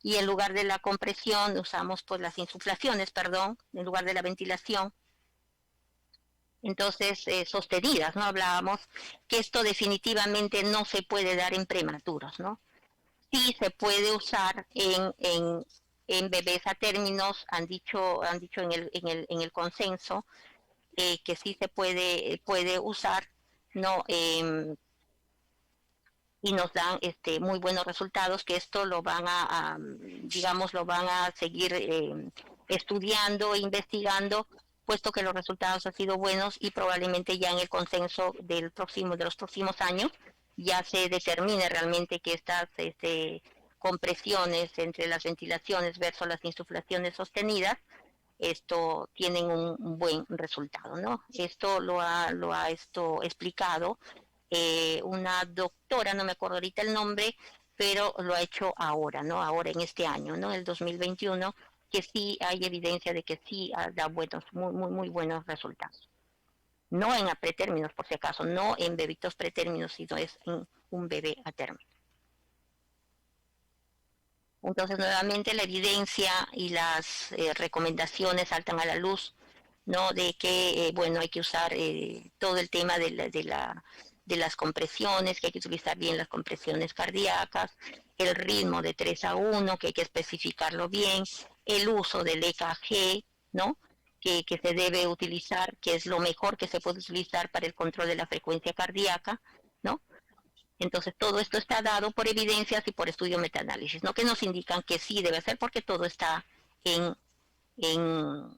y en lugar de la compresión usamos pues las insuflaciones, perdón, en lugar de la ventilación. Entonces, sostenidas, ¿no? Hablábamos que esto definitivamente no se puede dar en prematuros, ¿no? Sí se puede usar en bebés a términos, han dicho en el consenso, que sí se puede usar ¿no? Y nos dan muy buenos resultados, que esto lo van digamos, lo van a seguir estudiando e investigando, puesto que los resultados han sido buenos y probablemente ya en el consenso de los próximos años ya se determine realmente que estas compresiones entre las ventilaciones versus las insuflaciones sostenidas, esto tienen un buen resultado, ¿no? Esto lo ha explicado una doctora, no me acuerdo ahorita el nombre, pero lo ha hecho ahora, ¿no? Ahora en este año, ¿no? El 2021, que sí hay evidencia de que sí da buenos, muy buenos resultados. No en pretérminos, por si acaso, no en bebitos pretérminos, sino es en un bebé a término. Entonces, nuevamente, la evidencia y las recomendaciones saltan a la luz, ¿no? De que, bueno, hay que usar todo el tema de las compresiones, que hay que utilizar bien las compresiones cardíacas, el ritmo de 3 a 1, que hay que especificarlo bien, el uso del EKG, ¿no? Que se debe utilizar, que es lo mejor que se puede utilizar para el control de la frecuencia cardíaca, ¿no? Entonces, todo esto está dado por evidencias y por estudio metaanálisis, ¿no? Que nos indican que sí debe ser, porque todo está en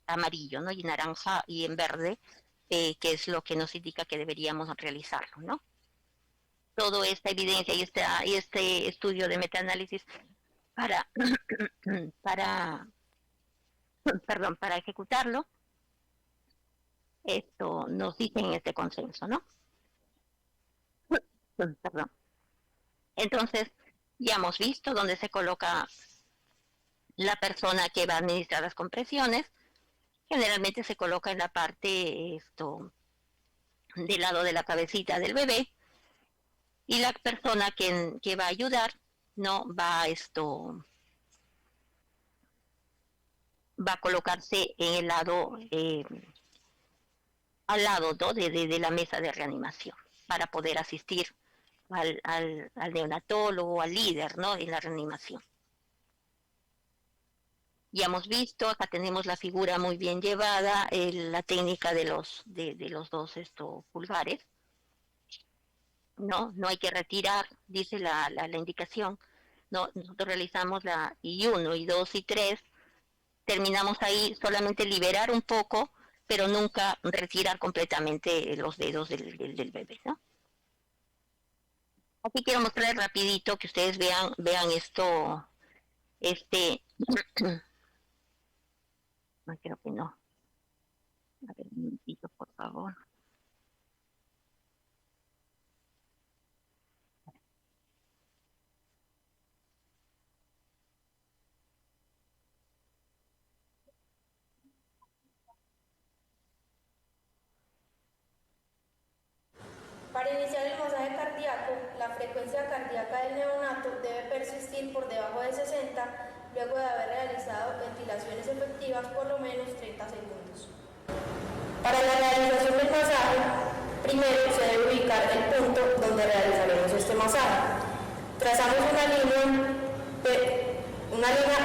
amarillo, ¿no? Y naranja y en verde, que es lo que nos indica que deberíamos realizarlo, ¿no? Toda esta evidencia y este estudio de metaanálisis para, para ejecutarlo, esto nos dice en este consenso, ¿no? Perdón. Entonces, ya hemos visto dónde se coloca la persona que va a administrar las compresiones. Generalmente se coloca en la parte del lado de la cabecita del bebé, y la persona que va a ayudar no va va a colocarse en el lado al lado, ¿no? de la mesa de reanimación, para poder asistir al neonatólogo, al líder, ¿no? En la reanimación. Ya hemos visto, acá tenemos la figura muy bien llevada, la técnica de los dos pulgares, ¿no? No hay que retirar, dice la indicación, ¿no? Nosotros realizamos la I1, I2 y 3, terminamos ahí, solamente liberar un poco, pero nunca retirar completamente los dedos del bebé, ¿no? Aquí quiero mostrarles rapidito que ustedes vean esto, no, creo que no. A ver, un momentito, por favor. Para iniciar el masaje cardíaco, la frecuencia cardíaca del neonato debe persistir por debajo de 60 luego de haber realizado ventilaciones efectivas por lo menos 30 segundos. Para la realización del masaje, primero se debe ubicar el punto donde realizaremos este masaje. Trazamos una línea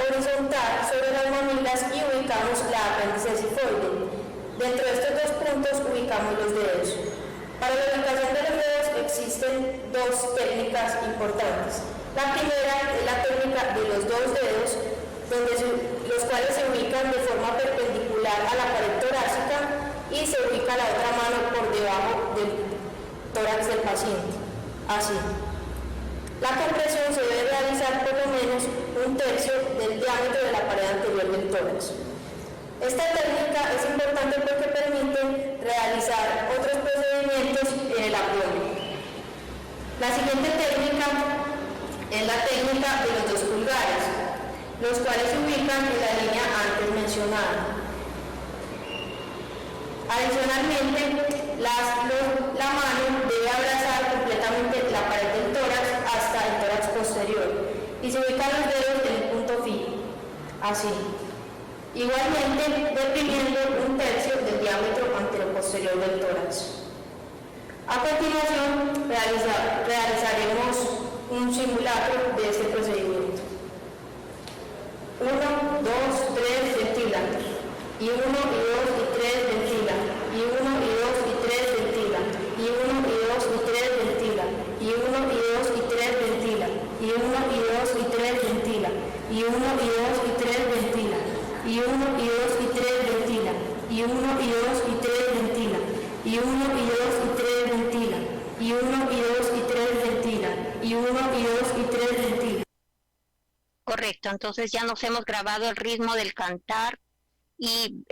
horizontal sobre las mamilas y ubicamos la apéndice sifoide. Dentro de estos dos puntos ubicamos los dedos. Para la ubicación de los dedos existen dos técnicas importantes. La primera es la técnica de los dos dedos, los cuales se ubican de forma perpendicular a la pared torácica y se ubica la otra mano por debajo del tórax del paciente, así. La compresión se debe realizar por lo menos 1/3 del diámetro de la pared anterior del tórax. Esta técnica es importante porque permite realizar otros procedimientos en el abdomen. La siguiente técnica es la técnica de los 2 pulgares, los cuales se ubican en la línea antes mencionada. Adicionalmente, la mano debe abrazar completamente la pared del tórax hasta el tórax posterior y se ubican los dedos en un punto fijo, así. Igualmente, deprimiendo 1/3 del diámetro anteroposterior del tórax. A continuación, realizaremos un simulacro de este procedimiento. 1, 2, 3, ventila. Y 1, y 2, y 3, ventila. Y 1, y 2, y 3, ventila. Y 1, y 2, y 2 y 3 lentigas. Correcto, entonces ya nos hemos grabado el ritmo del cantar y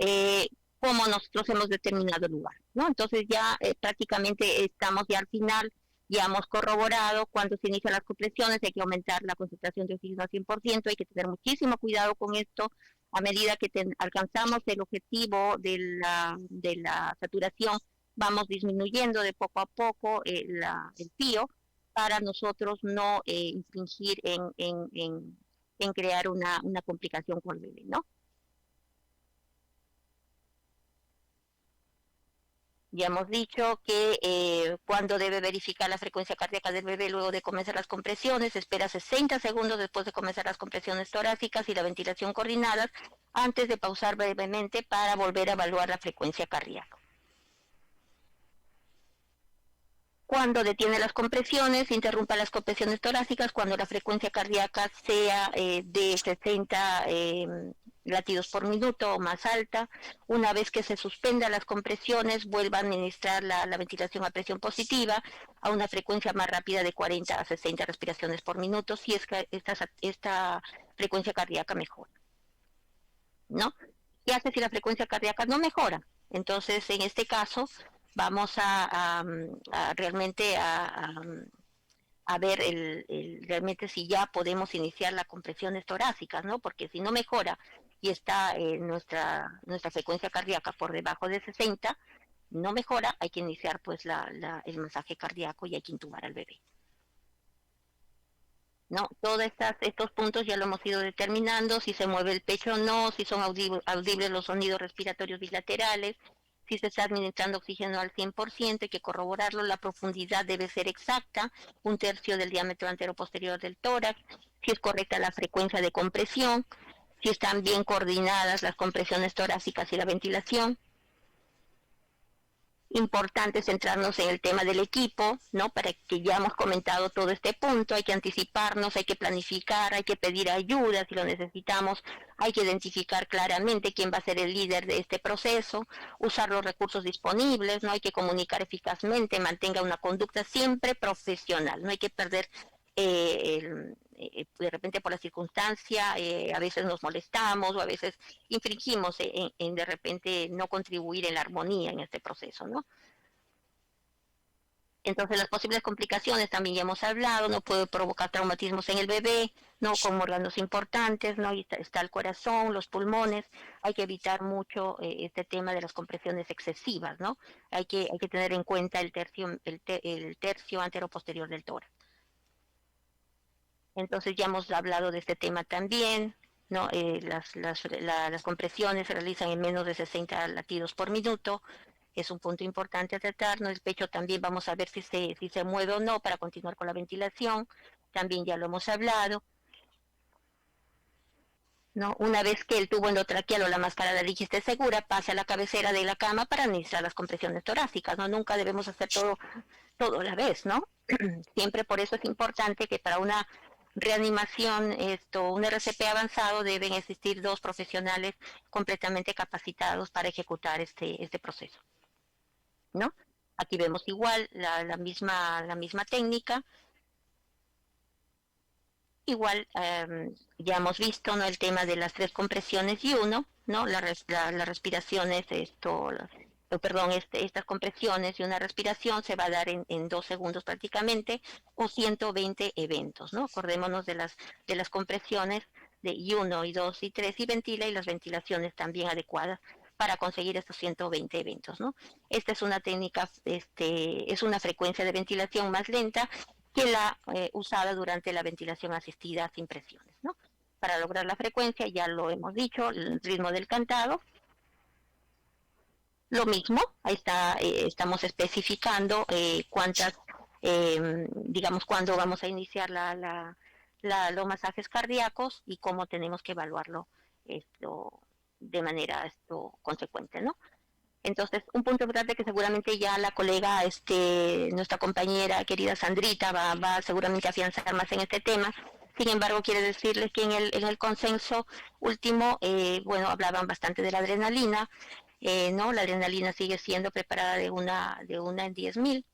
cómo nosotros hemos determinado el lugar, ¿no? Entonces ya prácticamente estamos ya al final, ya hemos corroborado cuando se inician las compresiones, hay que aumentar la concentración de oxígeno al 100%, hay que tener muchísimo cuidado con esto. A medida que alcanzamos el objetivo de la saturación, vamos disminuyendo de poco a poco el PIO para nosotros no infringir en crear una complicación con el bebé, ¿no? Ya hemos dicho que cuando debe verificar la frecuencia cardíaca del bebé luego de comenzar las compresiones, espera 60 segundos después de comenzar las compresiones torácicas y la ventilación coordinadas antes de pausar brevemente para volver a evaluar la frecuencia cardíaca. Cuando detiene las compresiones, interrumpa las compresiones torácicas cuando la frecuencia cardíaca sea de 60 latidos por minuto o más alta. Una vez que se suspendan las compresiones, vuelva a administrar la ventilación a presión positiva a una frecuencia más rápida de 40 a 60 respiraciones por minuto, si es que esta frecuencia cardíaca mejora, ¿no? ¿Qué hace si la frecuencia cardíaca no mejora? Entonces, en este caso, vamos a realmente a ver realmente si ya podemos iniciar las compresiones torácicas, ¿no? Porque si no mejora y está nuestra frecuencia cardíaca por debajo de 60, no mejora, hay que iniciar pues el masaje cardíaco y hay que intubar al bebé. No, todos estos puntos ya lo hemos ido determinando, si se mueve el pecho o no, si son audibles los sonidos respiratorios bilaterales, si se está administrando oxígeno al 100%, hay que corroborarlo, la profundidad debe ser exacta, 1/3 del diámetro antero-posterior del tórax, si es correcta la frecuencia de compresión, si están bien coordinadas las compresiones torácicas y la ventilación. Importante centrarnos en el tema del equipo, ¿no? Para que ya hemos comentado todo este punto, hay que anticiparnos, hay que planificar, hay que pedir ayuda si lo necesitamos, hay que identificar claramente quién va a ser el líder de este proceso, usar los recursos disponibles, no hay que comunicar eficazmente, mantenga una conducta siempre profesional, no hay que perder de repente por la circunstancia, a veces nos molestamos o a veces infringimos en de repente no contribuir en la armonía en este proceso, ¿no? Entonces las posibles complicaciones también ya hemos hablado, no puede provocar traumatismos en el bebé, no con órganos importantes, no está el corazón, los pulmones, hay que evitar mucho este tema de las compresiones excesivas, ¿no? Hay que tener en cuenta el tercio antero-posterior del tórax. Entonces ya hemos hablado de este tema también, ¿no? Las compresiones se realizan en menos de 60 latidos por minuto, es un punto importante a tratar, ¿no? El pecho también vamos a ver si se mueve o no para continuar con la ventilación, también ya lo hemos hablado, ¿no? Una vez que el tubo endotraqueal o la máscara de Ricci esté segura, pase a la cabecera de la cama para administrar las compresiones torácicas, ¿no? Nunca debemos hacer todo a la vez, ¿no? Siempre por eso es importante que para una reanimación, un RCP avanzado, deben existir 2 profesionales completamente capacitados para ejecutar este proceso, ¿no? Aquí vemos igual la misma técnica. Igual ya hemos visto, ¿no? El tema de las 3 compresiones y 1, ¿no? Las respiraciones, estas compresiones y una respiración se va a dar en 2 segundos prácticamente, o 120 eventos, ¿no? Acordémonos de las compresiones de I1, I2, I3 y ventila, y las ventilaciones también adecuadas para conseguir estos 120 eventos, ¿no? Esta es una técnica, es una frecuencia de ventilación más lenta que la usada durante la ventilación asistida sin presiones, ¿no? Para lograr la frecuencia, ya lo hemos dicho, el ritmo del cantado. Lo mismo, ahí estamos especificando digamos, cuándo vamos a iniciar los masajes cardíacos y cómo tenemos que evaluarlo de manera consecuente, ¿no? Entonces, un punto importante que seguramente ya la colega, nuestra compañera querida Sandrita va seguramente a afianzar más en este tema. Sin embargo, quiere decirles que en el consenso último, hablaban bastante de la adrenalina, ¿no? La adrenalina sigue siendo preparada de una en 10.000,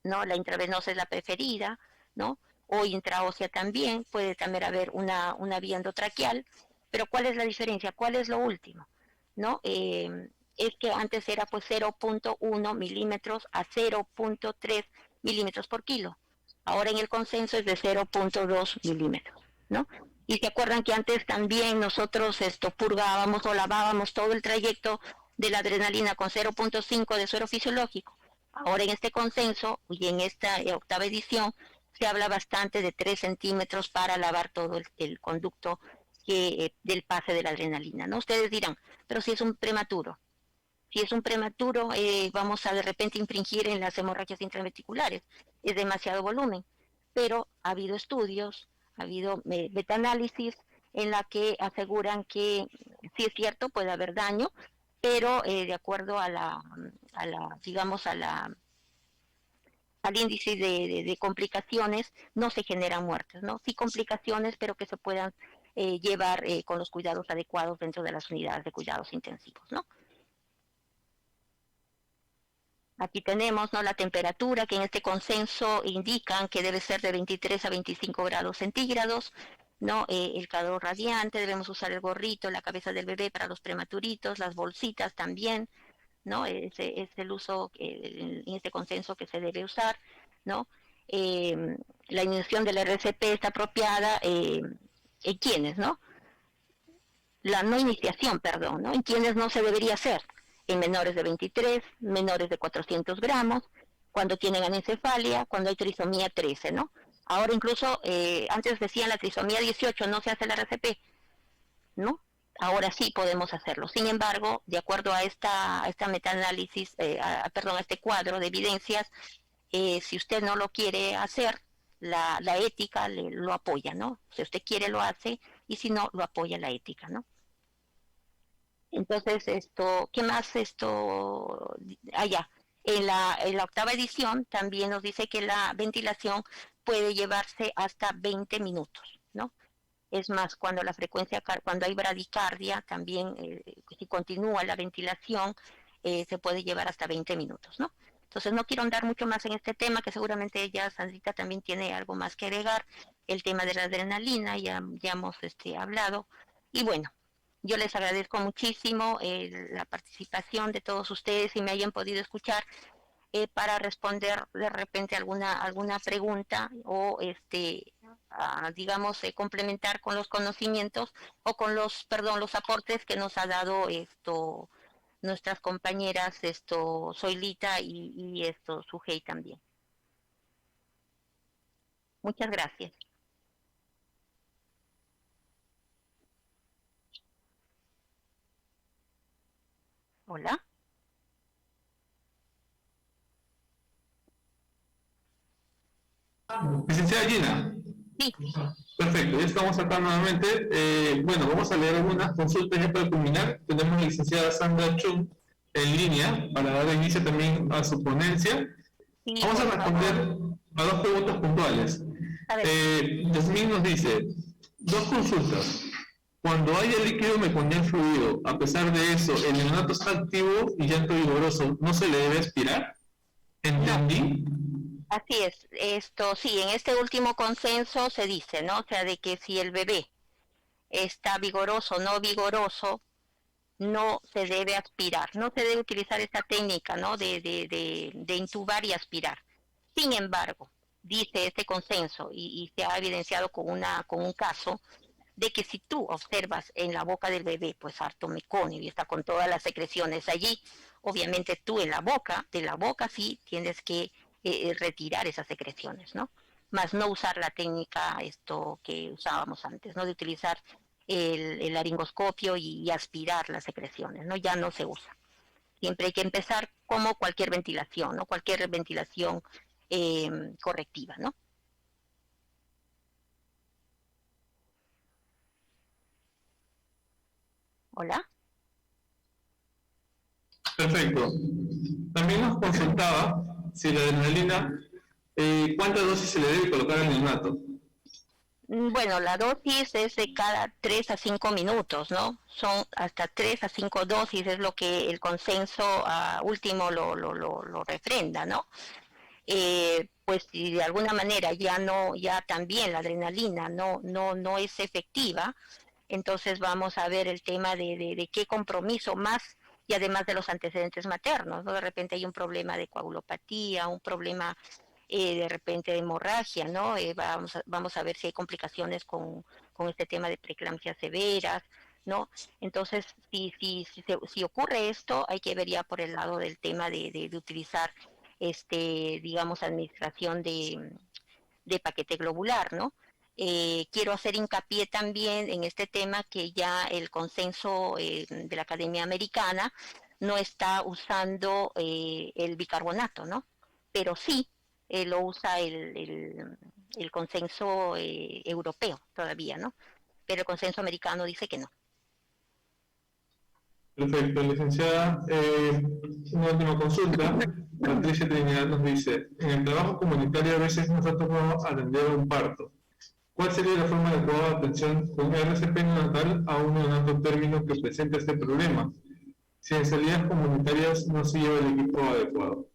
¿no? La intravenosa es la preferida, ¿no? o intraósea también, puede también haber una vía endotraqueal, pero ¿cuál es la diferencia? ¿Cuál es lo último? ¿No? Es que antes era pues 0.1 milímetros a 0.3 milímetros por kilo. Ahora en el consenso es de 0.2 milímetros, ¿no? Y se acuerdan que antes también nosotros purgábamos o lavábamos todo el trayecto de la adrenalina con 0.5 de suero fisiológico. Ahora en este consenso y en esta octava edición se habla bastante de 3 centímetros para lavar todo el conducto del pase de la adrenalina, ¿no? Ustedes dirán, pero si es un prematuro, vamos a de repente infringir en las hemorragias intraventriculares, es demasiado volumen, pero ha habido estudios, ha habido metaanálisis en la que aseguran que sí es cierto, puede haber daño, pero de acuerdo digamos, al índice de complicaciones, no se generan muertes, ¿no? Sí complicaciones, pero que se puedan llevar con los cuidados adecuados dentro de las unidades de cuidados intensivos, ¿no? Aquí tenemos, ¿no?, la temperatura que en este consenso indican que debe ser de 23 a 25 grados centígrados, ¿no? El calor radiante, debemos usar el gorrito, la cabeza del bebé para los prematuritos, las bolsitas también, ¿no? Ese es el uso en este consenso que se debe usar, ¿no? La iniciación del RCP está apropiada en quienes, ¿no? La no iniciación, perdón, ¿no? En quienes no se debería hacer, en menores de 23, menores de 400 gramos, cuando tienen anencefalia, cuando hay trisomía 13, ¿no? Ahora incluso, antes decían la trisomía 18 no se hace el RCP, ¿no? Ahora sí podemos hacerlo. Sin embargo, de acuerdo a esta metaanálisis, a este cuadro de evidencias, si usted no lo quiere hacer, la ética lo apoya, ¿no? Si usted quiere lo hace y si no, lo apoya la ética, ¿no? Entonces, ¿qué más allá? En la octava edición también nos dice que la ventilación puede llevarse hasta 20 minutos, ¿no? Es más, cuando hay bradicardia, también si continúa la ventilación, se puede llevar hasta 20 minutos, ¿no? Entonces no quiero andar mucho más en este tema, que seguramente ella, Sandrita, también tiene algo más que agregar. El tema de la adrenalina, ya hemos hablado. Y bueno, yo les agradezco muchísimo la participación de todos ustedes y me hayan podido escuchar para responder de repente alguna pregunta o digamos complementar con los conocimientos o con los aportes que nos ha dado nuestras compañeras Soilita y Sujei también. Muchas gracias. Hola. Licenciada Gina. Sí. Perfecto, ya estamos acá nuevamente. Bueno, vamos a leer algunas consultas ya para culminar. Tenemos a la licenciada Sandra Chung en línea para dar inicio también a su ponencia. Sí, vamos a responder a dos preguntas puntuales. Yasmín nos dice, dos consultas. Cuando haya líquido meconial fluido, a pesar de eso, el neonato está activo y llanto vigoroso, ¿no se le debe aspirar? ¿Entendí? Así es, sí, en este último consenso se dice, ¿no? O sea, de que si el bebé está vigoroso o no vigoroso, no se debe aspirar, no se debe utilizar esta técnica, ¿no? De intubar y aspirar. Sin embargo, dice este consenso, y se ha evidenciado con un caso, de que si tú observas en la boca del bebé, pues harto meconio y está con todas las secreciones allí, obviamente tú de la boca sí tienes que retirar esas secreciones, ¿no? Más no usar la técnica que usábamos antes, ¿no? De utilizar el laringoscopio y aspirar las secreciones, ¿no? Ya no se usa. Siempre hay que empezar como cualquier ventilación, ¿no? Cualquier ventilación correctiva, ¿no? Hola. Perfecto. También nos consultaba si la adrenalina, ¿cuántas dosis se le debe colocar al neonato? Bueno, la dosis es de cada 3 a 5 minutos, ¿no? Son hasta 3 a 5 dosis, es lo que el consenso último lo refrenda, ¿no? pues si de alguna manera ya también la adrenalina no es efectiva, entonces vamos a ver el tema de qué compromiso más, y además de los antecedentes maternos, ¿no? De repente hay un problema de coagulopatía, un problema de repente de hemorragia, ¿no? Vamos a ver si hay complicaciones con este tema de preeclampsias severas, ¿no? Entonces, si ocurre esto, hay que ver ya por el lado del tema de utilizar, digamos, administración de paquete globular, ¿no? Quiero hacer hincapié también en este tema que ya el consenso de la Academia Americana no está usando el bicarbonato, ¿no? Pero sí lo usa el consenso europeo todavía, ¿no? Pero el consenso americano dice que no. Perfecto, licenciada. Una última consulta. Patricia Trinidad nos dice, en el trabajo comunitario a veces nos ha tocado atender un parto. ¿Cuál sería la forma adecuada de atención con RCP neonatal a un neonato término que presenta este problema? Si en salidas comunitarias no se lleva el equipo adecuado.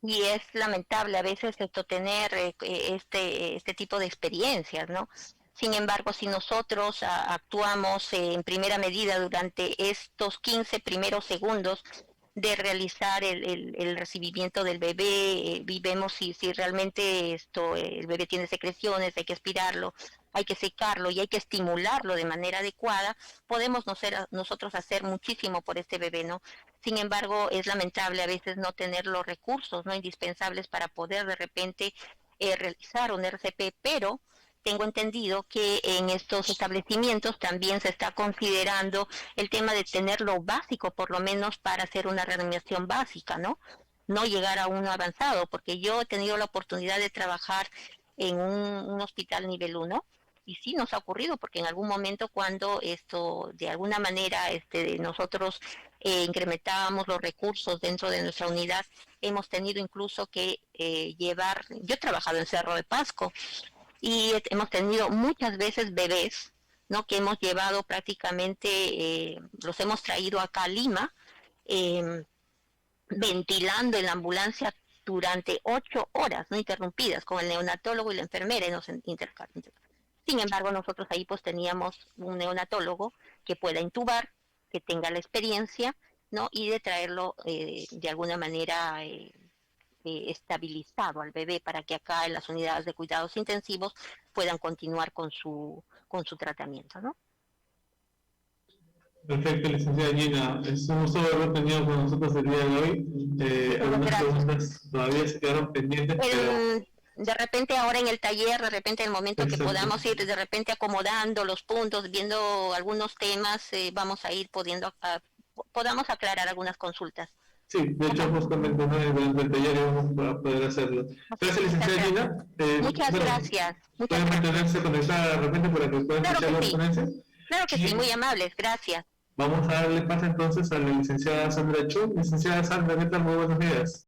Y es lamentable a veces tener este tipo de experiencias, ¿no? Sin embargo, si nosotros actuamos en primera medida durante estos 15 primeros segundos de realizar el recibimiento del bebé, vemos si realmente el bebé tiene secreciones, hay que aspirarlo, hay que secarlo y hay que estimularlo de manera adecuada, podemos nosotros hacer muchísimo por este bebé, ¿no? Sin embargo, es lamentable a veces no tener los recursos no indispensables para poder de repente realizar un RCP, pero tengo entendido que en estos establecimientos también se está considerando el tema de tener lo básico, por lo menos para hacer una reanimación básica, ¿no? No llegar a uno avanzado, porque yo he tenido la oportunidad de trabajar en un hospital nivel 1, y sí nos ha ocurrido, porque en algún momento cuando de alguna manera nosotros incrementábamos los recursos dentro de nuestra unidad, hemos tenido incluso que llevar, yo he trabajado en Cerro de Pasco, y hemos tenido muchas veces bebés, ¿no? Que hemos llevado prácticamente, los hemos traído acá a Lima, ventilando en la ambulancia durante 8 horas, no interrumpidas, con el neonatólogo y la enfermera, y nos intercambiamos. Sin embargo, nosotros ahí pues teníamos un neonatólogo que pueda intubar, que tenga la experiencia, ¿no? Y de traerlo de alguna manera estabilizado al bebé para que acá en las unidades de cuidados intensivos puedan continuar con su tratamiento, ¿no? Perfecto, licenciada Gina. Es un gusto haberlo tenido con nosotros el día de hoy. Algunas preguntas todavía se quedaron pendientes, pero... De repente ahora en el taller, de repente en el momento Exacto. que podamos ir de repente acomodando los puntos, viendo algunos temas, vamos a ir podamos aclarar algunas consultas. Sí, de hecho justamente durante el taller vamos a poder hacerlo. Gracias, licenciada Gina. Muchas gracias. Pueden mantenerse conectada de repente para que puedan escuchar las ponencias. Claro que sí, muy amables, gracias. Vamos a darle paso entonces a la licenciada Sandra Chu. Licenciada Sandra, ¿qué tal? Muy buenos días.